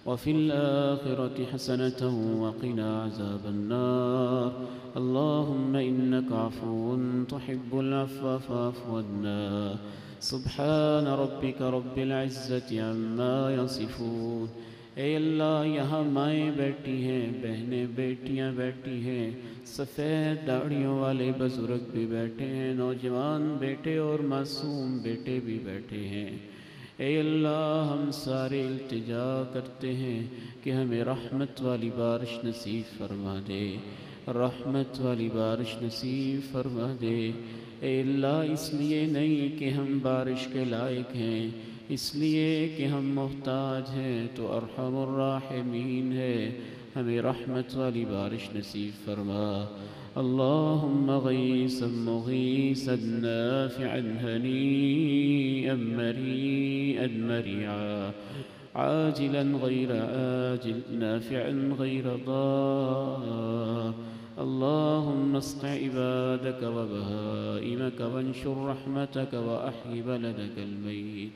وفي الآخرة حسنة وقنا عذاب النار اللهم إنك عفو تحب العفو فاعف عنا سبحان ربك رب العزة عما يصفون اے اللہ یہاں مائیں بیٹھی ہیں، بہنیں بیٹیاں بیٹھی ہیں، سفید داڑھیوں والے بزرگ بھی بیٹھے ہیں، نوجوان بیٹے اور معصوم بیٹے بھی بیٹھے ہیں۔ اے اللہ ہم سارے التجا کرتے ہیں کہ ہمیں رحمت والی بارش نصیب فرما دے، رحمت والی بارش نصیب فرما دے۔ اے اللہ اس لیے نہیں کہ ہم بارش کے لائق ہیں، اس لیے کہ ہم محتاج ہیں، تو ارحم الراحمین ہے، ہمیں رحمت والی بارش نصیب فرما۔ اللہم غیثا مغیثا نافعا ہنیئا مریئا مريعا عاجلا غیر آجل نافعا غیر ضار اللهم اسق عبادك وبهائمك وانشر رحمتك وأحي بلدك الميت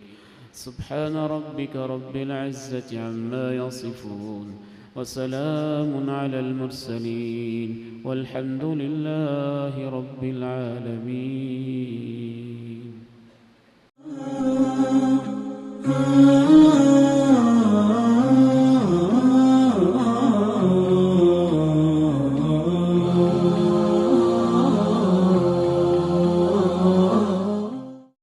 سبحان ربك رب العزة عما يصفون وسلام على المرسلين والحمد لله رب العالمين